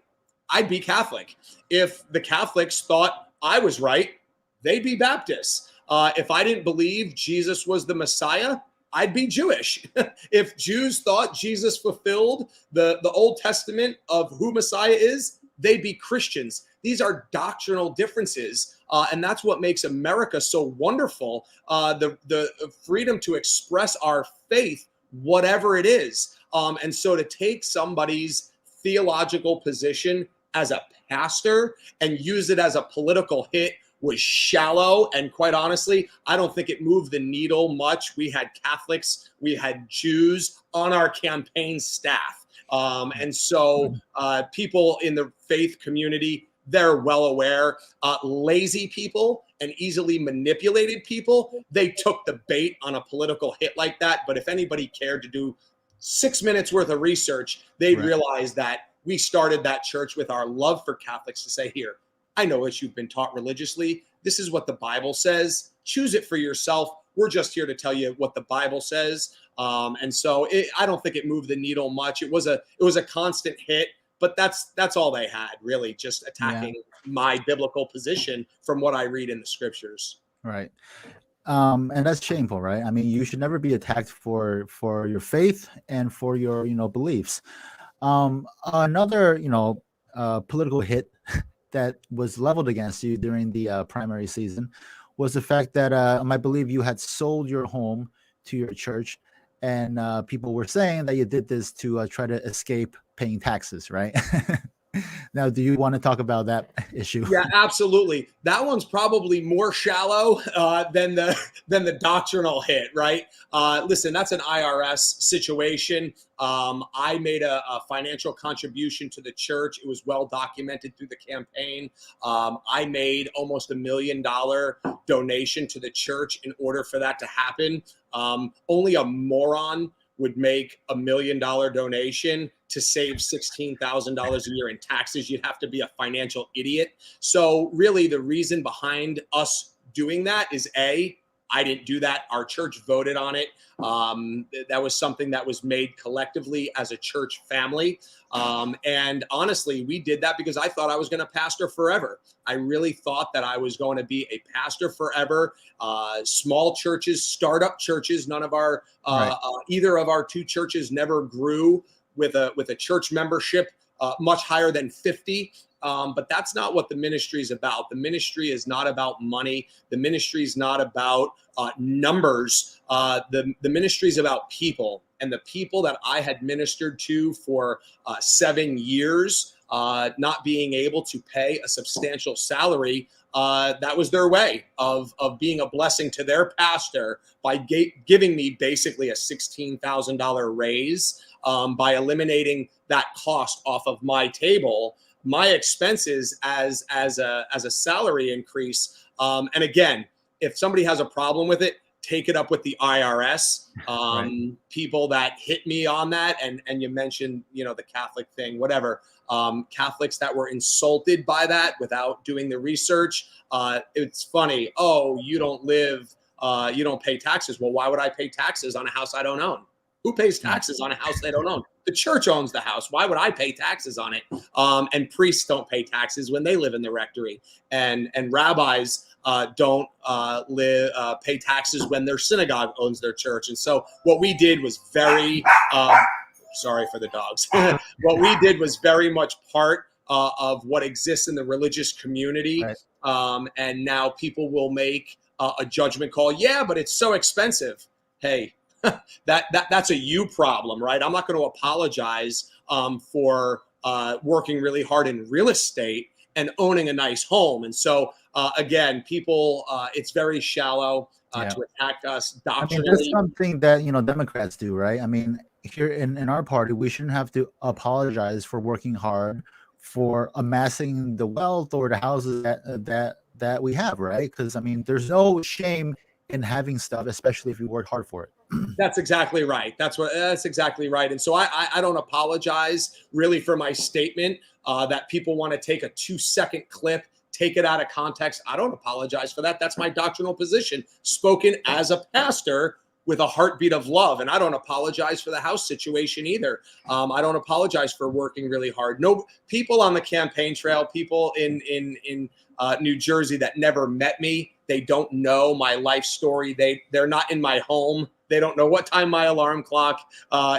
I'd be Catholic. If the Catholics thought I was right, they'd be Baptists. If I didn't believe Jesus was the Messiah, I'd be Jewish. If Jews thought Jesus fulfilled the Old Testament of who Messiah is, they'd be Christians. These are doctrinal differences. And that's what makes America so wonderful. The freedom to express our faith, whatever it is. And so to take somebody's theological position as a pastor and use it as a political hit was shallow. And quite honestly, I don't think it moved the needle much. We had Catholics, we had Jews on our campaign staff. And so people in the faith community, they're well aware. Lazy people and easily manipulated people, they took the bait on a political hit like that. But if anybody cared to do 6 minutes worth of research, they'd realize that we started that church with our love for Catholics to say, here, I know what you've been taught religiously. This is what the Bible says. Choose it for yourself. We're just here to tell you what the Bible says. And so I don't think it moved the needle much. It was a constant hit, but that's all they had, really, just attacking my biblical position from what I read in the scriptures. Right. And that's shameful, right? I mean, you should never be attacked for your faith and for your beliefs. Another political hit that was leveled against you during the primary season was the fact that I believe you had sold your home to your church, and people were saying that you did this to try to escape paying taxes, right? Now, do you want to talk about that issue? Yeah, absolutely. That one's probably more shallow than the doctrinal hit, right? Listen, that's an IRS situation. I made a financial contribution to the church. It was well documented through the campaign. I made almost $1 million donation to the church in order for that to happen. Only a moron would make $1 million donation to save $16,000 a year in taxes. You'd have to be a financial idiot. So really the reason behind us doing that is I didn't do that. Our church voted on it. That was something that was made collectively as a church family. And honestly, we did that because I thought I was going to pastor forever. I really thought that I was going to be a pastor forever. Small churches, startup churches, none of our, either of our two churches never grew with a church membership much higher than 50. But that's not what the ministry is about. The ministry is not about money. The ministry is not about numbers. The ministry is about people, and the people that I had ministered to for 7 years, not being able to pay a substantial salary. That was their way of being a blessing to their pastor by giving me basically a $16,000 raise, by eliminating that cost off of my table. My expenses as a salary increase. And again, if somebody has a problem with it, take it up with the IRS. People that hit me on that, and you mentioned, the Catholic thing, whatever. Catholics that were insulted by that without doing the research. It's funny. Oh, you don't pay taxes. Well, why would I pay taxes on a house I don't own? Who pays taxes on a house they don't own? The church owns the house. Why would I pay taxes on it? And priests don't pay taxes when they live in the rectory. And rabbis don't pay taxes when their synagogue owns their church. And so what we did was very, sorry for the dogs. What we did was very much part of what exists in the religious community. And now people will make a judgment call. Yeah, but it's so expensive. Hey, that's a you problem, right? I'm not going to apologize for working really hard in real estate and owning a nice home. And so, again, people, it's very shallow to attack us doctrinally. I mean, that's something that, Democrats do, right? I mean, here in our party, we shouldn't have to apologize for working hard, for amassing the wealth or the houses that we have, right? Because, I mean, there's no shame in having stuff, especially if you work hard for it. That's exactly right. That's exactly right. And so I don't apologize really for my statement that people want to take a 2-second clip, take it out of context. I don't apologize for that. That's my doctrinal position, spoken as a pastor with a heartbeat of love. And I don't apologize for the house situation either. I don't apologize for working really hard. No, people on the campaign trail, people in New Jersey that never met me, they don't know my life story. They're not in my home. They don't know what time my alarm clock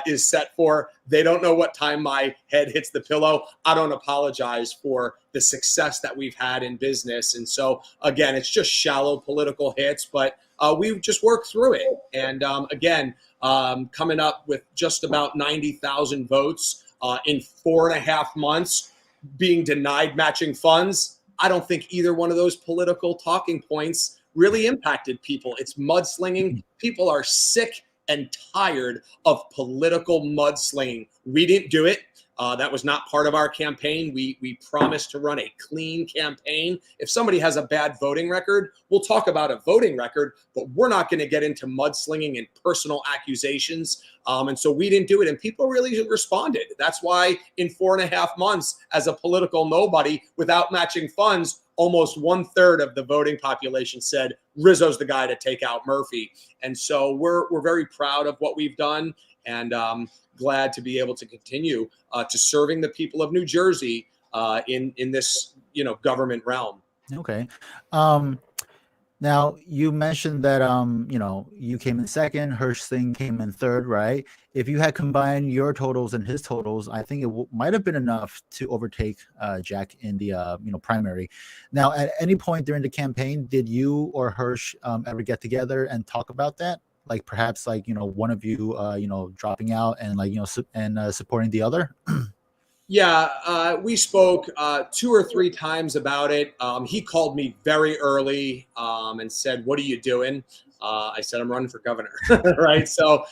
is set for. They don't know what time my head hits the pillow. I don't apologize for the success that we've had in business. And so, again, it's just shallow political hits, but we just work through it. And again, coming up with just about 90,000 votes in 4.5 months, being denied matching funds. I don't think either one of those political talking points really impacted people. It's mudslinging. People are sick and tired of political mudslinging. We didn't do it. That was not part of our campaign. We promised to run a clean campaign. If somebody has a bad voting record, we'll talk about a voting record, but we're not going to get into mudslinging and personal accusations. And so we didn't do it. And people really responded. That's why in 4.5 months, as a political nobody without matching funds, almost 1/3 of the voting population said Rizzo's the guy to take out Murphy. And so we're very proud of what we've done, and glad to be able to continue to serving the people of New Jersey in this government realm. Okay. Now you mentioned that you came in second, Hirsch Singh came in third, right? If you had combined your totals and his totals, I think it might have been enough to overtake Jack in the primary. Now, at any point during the campaign, did you or Hirsch ever get together and talk about that? Like perhaps like one of you dropping out and like supporting the other. Yeah, we spoke 2 or 3 times about it. He called me very early and said, "What are you doing?" I said, "I'm running for governor." Right. So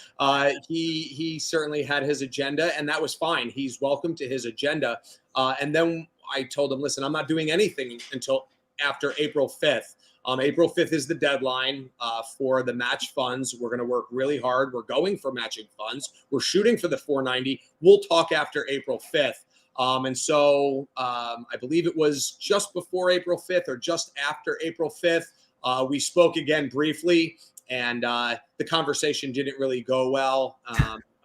he certainly had his agenda, and that was fine. He's welcome to his agenda. And then I told him, "Listen, I'm not doing anything until after April 5th. April 5th is the deadline for the match funds. We're going to work really hard. We're going for matching funds. We're shooting for the 490. We'll talk after April 5th." And so I believe it was just before April 5th or just after April 5th. We spoke again briefly, and the conversation didn't really go well.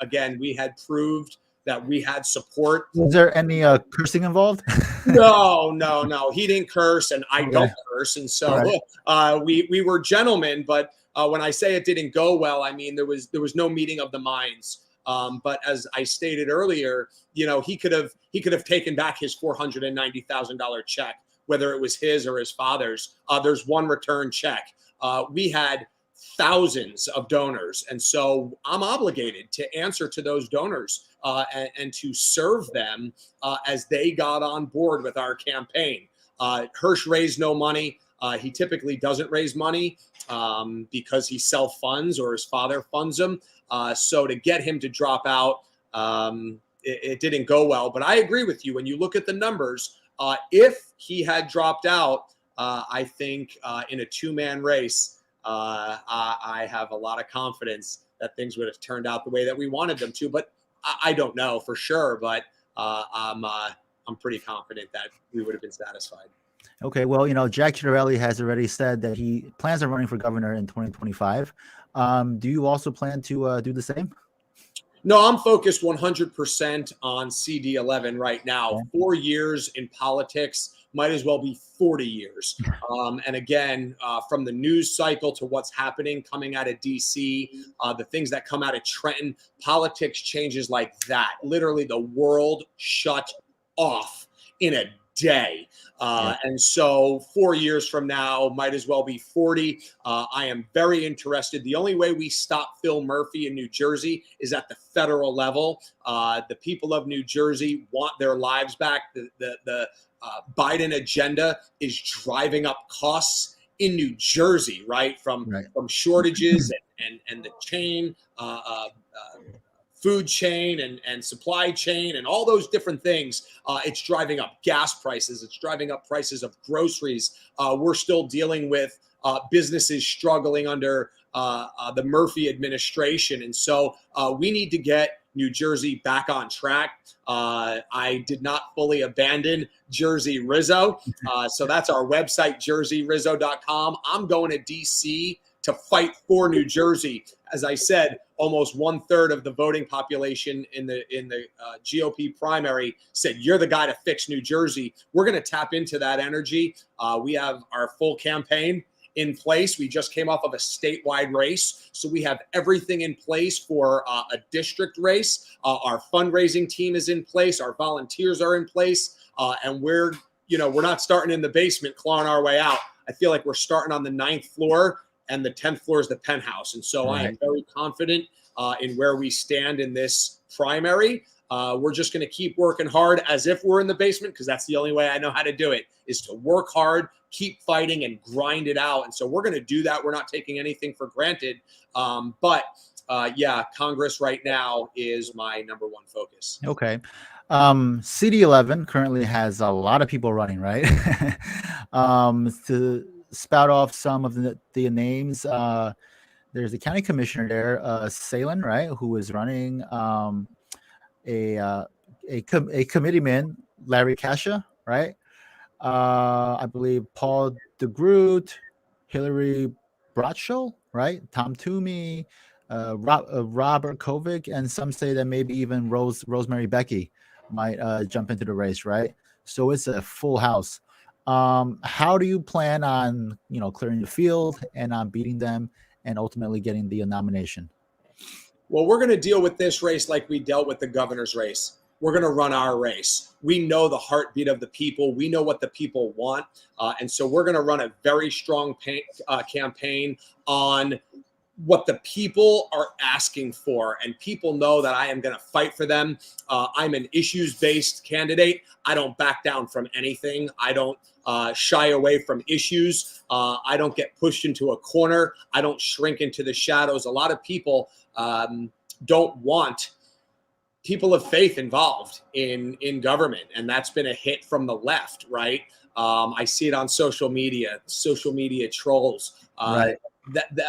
Again, we had proved that we had support. Was there any cursing involved? No. He didn't curse, and I don't curse, and so we were gentlemen. But when I say it didn't go well, I mean there was no meeting of the minds. But as I stated earlier, he could have taken back his $490,000 check, whether it was his or his father's. There's one return check. We had thousands of donors, and so I'm obligated to answer to those donors and to serve them as they got on board with our campaign. Hirsch raised no money. He typically doesn't raise money because he self-funds or his father funds him. So to get him to drop out, it didn't go well. But I agree with you. When you look at the numbers, if he had dropped out, I think in a two-man race, I have a lot of confidence that things would have turned out the way that we wanted them to. But I don't know for sure. But I'm pretty confident that we would have been satisfied. Okay, well, Jack Ciattarelli has already said that he plans on running for governor in 2025. Do you also plan to do the same? No, I'm focused 100% on CD11 right now. 4 years in politics might as well be 40 years. And again, from the news cycle to what's happening coming out of DC, the things that come out of Trenton, politics changes like that. Literally, the world shut off in a day. And so 4 years from now might as well be 40. I am very interested. The only way we stop Phil Murphy in New Jersey is at the federal level. The people of New Jersey want their lives back. The Biden agenda is driving up costs in New Jersey, right? From shortages and the chain, food chain and supply chain and all those different things. It's driving up gas prices. It's driving up prices of groceries. We're still dealing with businesses struggling under the Murphy administration. And so we need to get New Jersey back on track. I did not fully abandon Jersey Rizzo. So that's our website, jerseyrizzo.com. I'm going to DC to fight for New Jersey. As I said, almost 1/3 of the voting population in the GOP primary said, "You're the guy to fix New Jersey." We're going to tap into that energy. We have our full campaign in place. We just came off of a statewide race, so we have everything in place for a district race. Our fundraising team is in place. Our volunteers are in place, and we're not starting in the basement clawing our way out. I feel like we're starting on the 9th floor, and the 10th floor is the penthouse. And so I am very confident in where we stand in this primary. We're just going to keep working hard as if we're in the basement, because that's the only way I know how to do it, is to work hard, keep fighting, and grind it out. And so we're going to do that. We're not taking anything for granted. But Congress right now is my number one focus. Okay. CD11 currently has a lot of people running, right? To spout off some of the names, there's a county commissioner there, Salem, right, who is running. A committeeman, Larry Kasha, right? I believe Paul DeGroot, Hillary Bradshaw, right? Tom Toomey, Robert Kovic, and some say that maybe even Rosemary Becky might jump into the race, right? So it's a full house. How do you plan on, clearing the field and on beating them and ultimately getting the nomination? Well, we're going to deal with this race like we dealt with the governor's race. We're going to run our race. We know the heartbeat of the people. We know what the people want. And so we're going to run a very strong campaign on what the people are asking for. And people know that I am going to fight for them. I'm an issues-based candidate. I don't back down from anything. I don't shy away from issues. I don't get pushed into a corner. I don't shrink into the shadows. A lot of people don't want people of faith involved in government. And that's been a hit from the left, right? I see it on social media trolls. Right.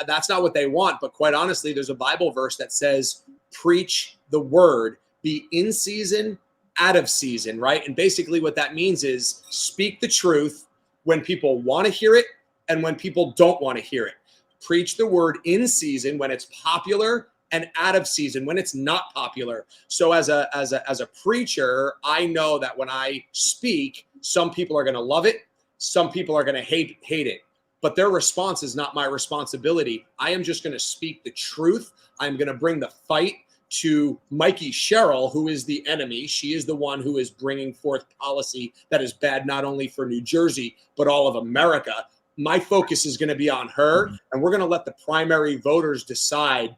That's not what they want. But quite honestly, there's a Bible verse that says, preach the word, be in season, out of season, right? And basically what that means is speak the truth when people want to hear it and when people don't want to hear it. Preach the word in season when it's popular and out of season when it's not popular. So as a preacher, I know that when I speak, some people are going to love it. Some people are going to hate it. But their response is not my responsibility. I am just going to speak the truth. I'm going to bring the fight to Mikie Sherrill, who is the enemy. She is the one who is bringing forth policy that is bad not only for New Jersey, but all of America. My focus is going to be on her, and we're going to let the primary voters decide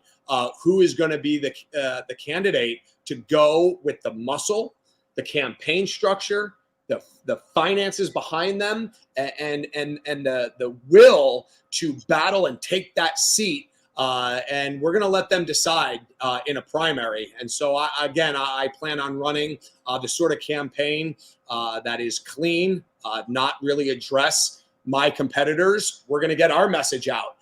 who is going to be the candidate to go with the muscle, the campaign structure, the finances behind them, and the will to battle and take that seat. And we're going to let them decide in a primary. And so, I plan on running the sort of campaign that is clean, not really address my competitors. We're going to get our message out.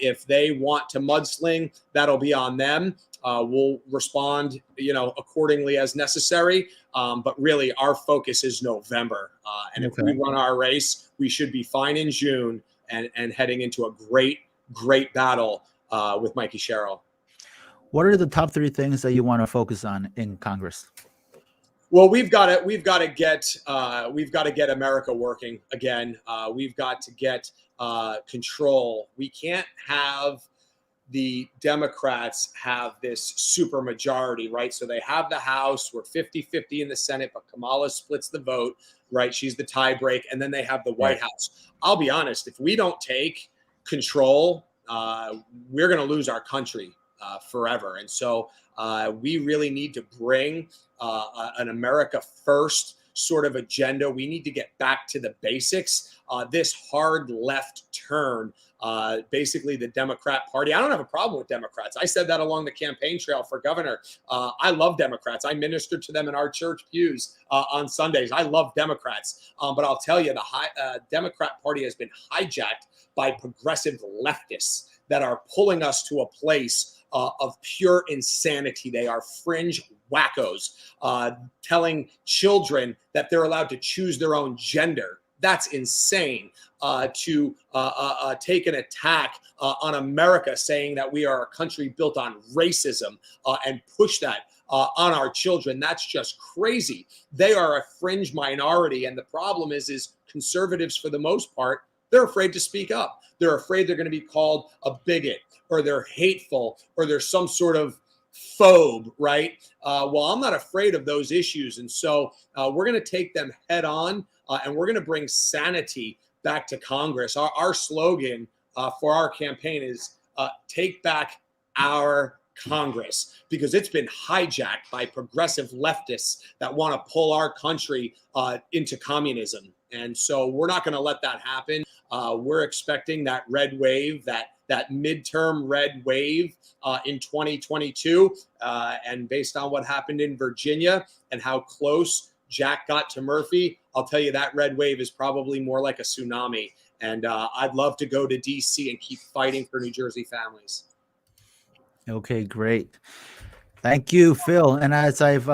If they want to mudsling, that'll be on them. We'll respond, accordingly as necessary. But really, our focus is November. And if we run our race, we should be fine in June and heading into a great battle with Mikie Sherrill. What are the top 3 things that you want to focus on in Congress? Well, we've got to get America working again. We've got to get control. We can't have the Democrats have this super majority, right? So they have the House. We're 50-50 in the Senate, but Kamala splits the vote, right? She's the tie break. And then they have the White House. I'll be honest, if we don't take control, we're going to lose our country forever. And so we really need to bring an America first sort of agenda. We need to get back to the basics. This hard left turn, basically the Democrat Party. I don't have a problem with Democrats. I said that along the campaign trail for governor. I love Democrats. I ministered to them in our church pews on Sundays. I love Democrats. But I'll tell you, the Democrat Party has been hijacked by progressive leftists that are pulling us to a place of pure insanity. They are fringe wackos, telling children that they're allowed to choose their own gender. That's insane. To take an attack on America, saying that we are a country built on racism and push that on our children. That's just crazy. They are a fringe minority. And the problem is conservatives, for the most part, they're afraid to speak up. They're afraid they're going to be called a bigot, or they're hateful, or they're some sort of phobe, right? Well, I'm not afraid of those issues. And so we're going to take them head on, and we're going to bring sanity back to Congress. Our slogan for our campaign is take back our Congress, because it's been hijacked by progressive leftists that want to pull our country into communism. And so we're not going to let that happen. We're expecting that red wave, that midterm red wave in 2022. And based on what happened in Virginia and how close Jack got to Murphy, I'll tell you that red wave is probably more like a tsunami. And I'd love to go to D.C. and keep fighting for New Jersey families. Okay, great. Thank you, Phil. And as I've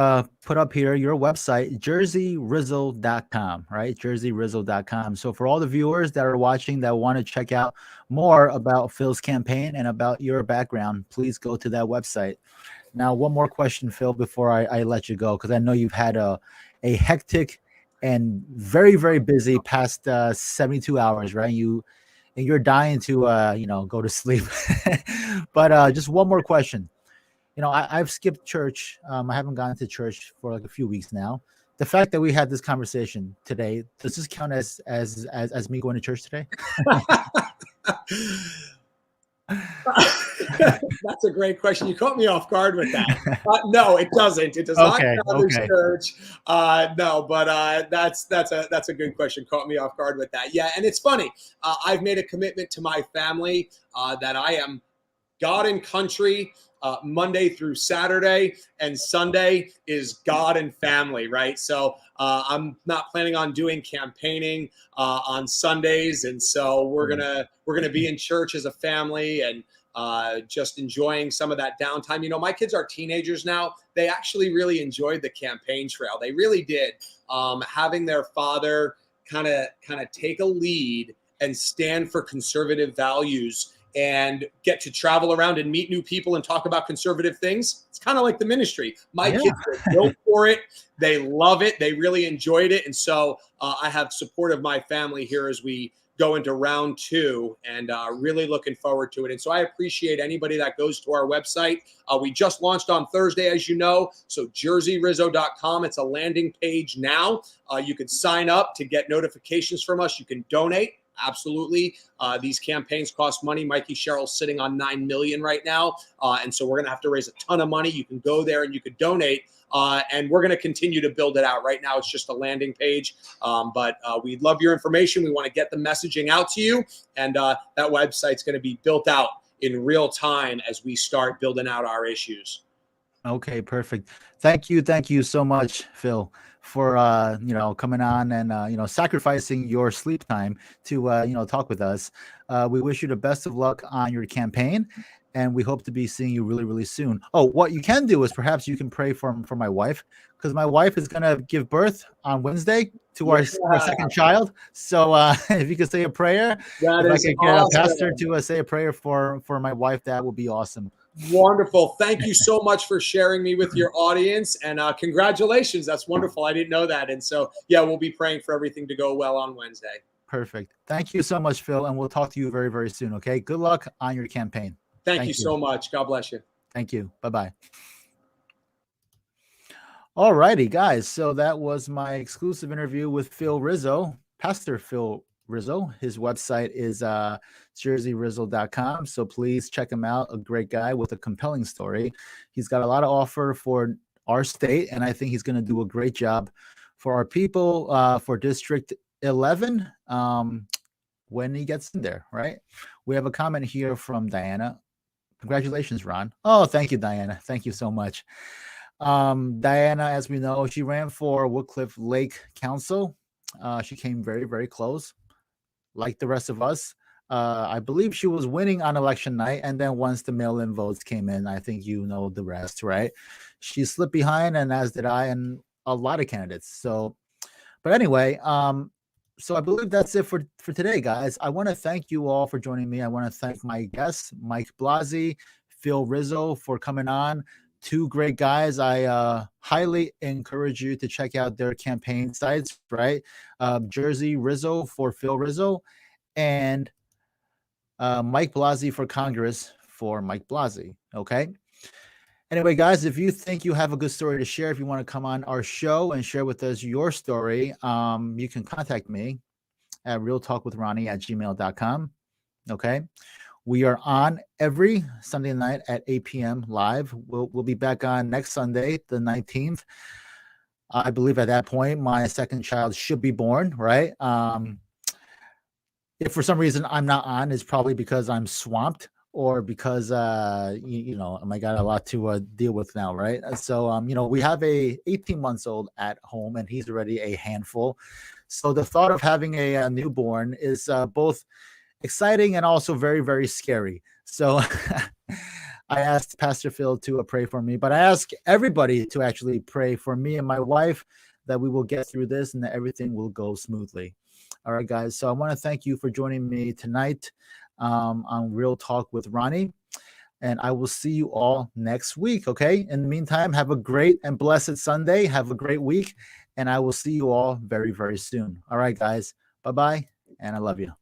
put up here, your website, jerseyrizzo.com, right? jerseyrizzo.com. So for all the viewers that are watching that want to check out more about Phil's campaign and about your background, please go to that website. Now, one more question, Phil, before I let you go, because I know you've had a hectic and very, very busy past 72 hours, right? You're dying to go to sleep. But just one more question. I've skipped church. I haven't gone to church for like a few weeks now. The fact that we had this conversation today, does this count as me going to church today? That's a great question. You caught me off guard with that. No, it doesn't. It does not count as church. No, but that's a good question. Caught me off guard with that. Yeah, and it's funny. I've made a commitment to my family that I am God and country. Monday through Saturday, and Sunday is God and family, right? So I'm not planning on doing campaigning on Sundays, and so we're gonna be in church as a family and just enjoying some of that downtime. My kids are teenagers now. They actually really enjoyed the campaign trail. They really did. Having their father kind of take a lead and stand for conservative values and get to travel around and meet new people and talk about conservative things. It's kind of like the ministry. My kids are built for it. They love it. They really enjoyed it. And so I have support of my family here as we go into round 2 and really looking forward to it. And so I appreciate anybody that goes to our website. We just launched on Thursday, as you know, so jerseyrizzo.com. It's a landing page now. You can sign up to get notifications from us. You can donate. Absolutely. These campaigns cost money. Mikie Sherrill's sitting on $9 million right now. And so we're going to have to raise a ton of money. You can go there and you could donate. And we're going to continue to build it out. Right now, it's just a landing page. But we'd love your information. We want to get the messaging out to you. And that website's going to be built out in real time as we start building out our issues. Okay, perfect. Thank you so much, Phil, for coming on and sacrificing your sleep time to talk with us. We wish you the best of luck on your campaign, and we hope to be seeing you really, really soon. Oh, what you can do is perhaps you can pray for my wife, because my wife is going to give birth on Wednesday to our second child. So if you could say a prayer, if I could get a pastor to say a prayer for my wife, that would be awesome. Wonderful. Thank you so much for sharing me with your audience, and congratulations. That's wonderful. I didn't know that. And so, yeah, we'll be praying for everything to go well on Wednesday. Perfect. Thank you so much, Phil. And we'll talk to you very, very soon. Okay. Good luck on your campaign. Thank you so much. God bless you. Thank you. Bye-bye. All righty, guys. So that was my exclusive interview with Phil Rizzo, Pastor Phil Rizzo. His website is jerseyrizzo.com. So please check him out. A great guy with a compelling story. He's got a lot of offer for our state, and I think he's going to do a great job for our people for District 11 when he gets in there, right? We have a comment here from Diana. Congratulations, Ron. Oh, thank you, Diana. Thank you so much. Diana, as we know, she ran for Woodcliff Lake Council. She came very, very close, like the rest of us. I believe she was winning on election night, and then once the mail-in votes came in, I think you know the rest, right? She slipped behind, and as did I and a lot of candidates. So, but anyway, so I believe that's it for today, guys. I want to thank you all for joining me. I want to thank my guests, Mike Blasi, Phil Rizzo, for coming on. Two great guys. I highly encourage you to check out their campaign sites, right? Jersey Rizzo for Phil Rizzo, and Mike Blasi for Congress for Mike Blasi. Okay. Anyway, guys, if you think you have a good story to share, if you want to come on our show and share with us your story, you can contact me at realtalkwithronnie@gmail.com. Okay. We are on every Sunday night at 8 p.m. live. We'll be back on next Sunday, the 19th. I believe at that point, my second child should be born, right? If for some reason I'm not on, it's probably because I'm swamped or because, I got a lot to deal with now, right? So, we have a 18 months old at home, and he's already a handful. So the thought of having a newborn is both exciting and also very, very scary. So I asked Pastor Phil to pray for me, but I ask everybody to actually pray for me and my wife that we will get through this and that everything will go smoothly. All right, guys. So I want to thank you for joining me tonight on Real Talk with Ronnie, and I will see you all next week. Okay. In the meantime, have a great and blessed Sunday. Have a great week, And I will see you all very, very soon. All right, guys. Bye-bye. And I love you.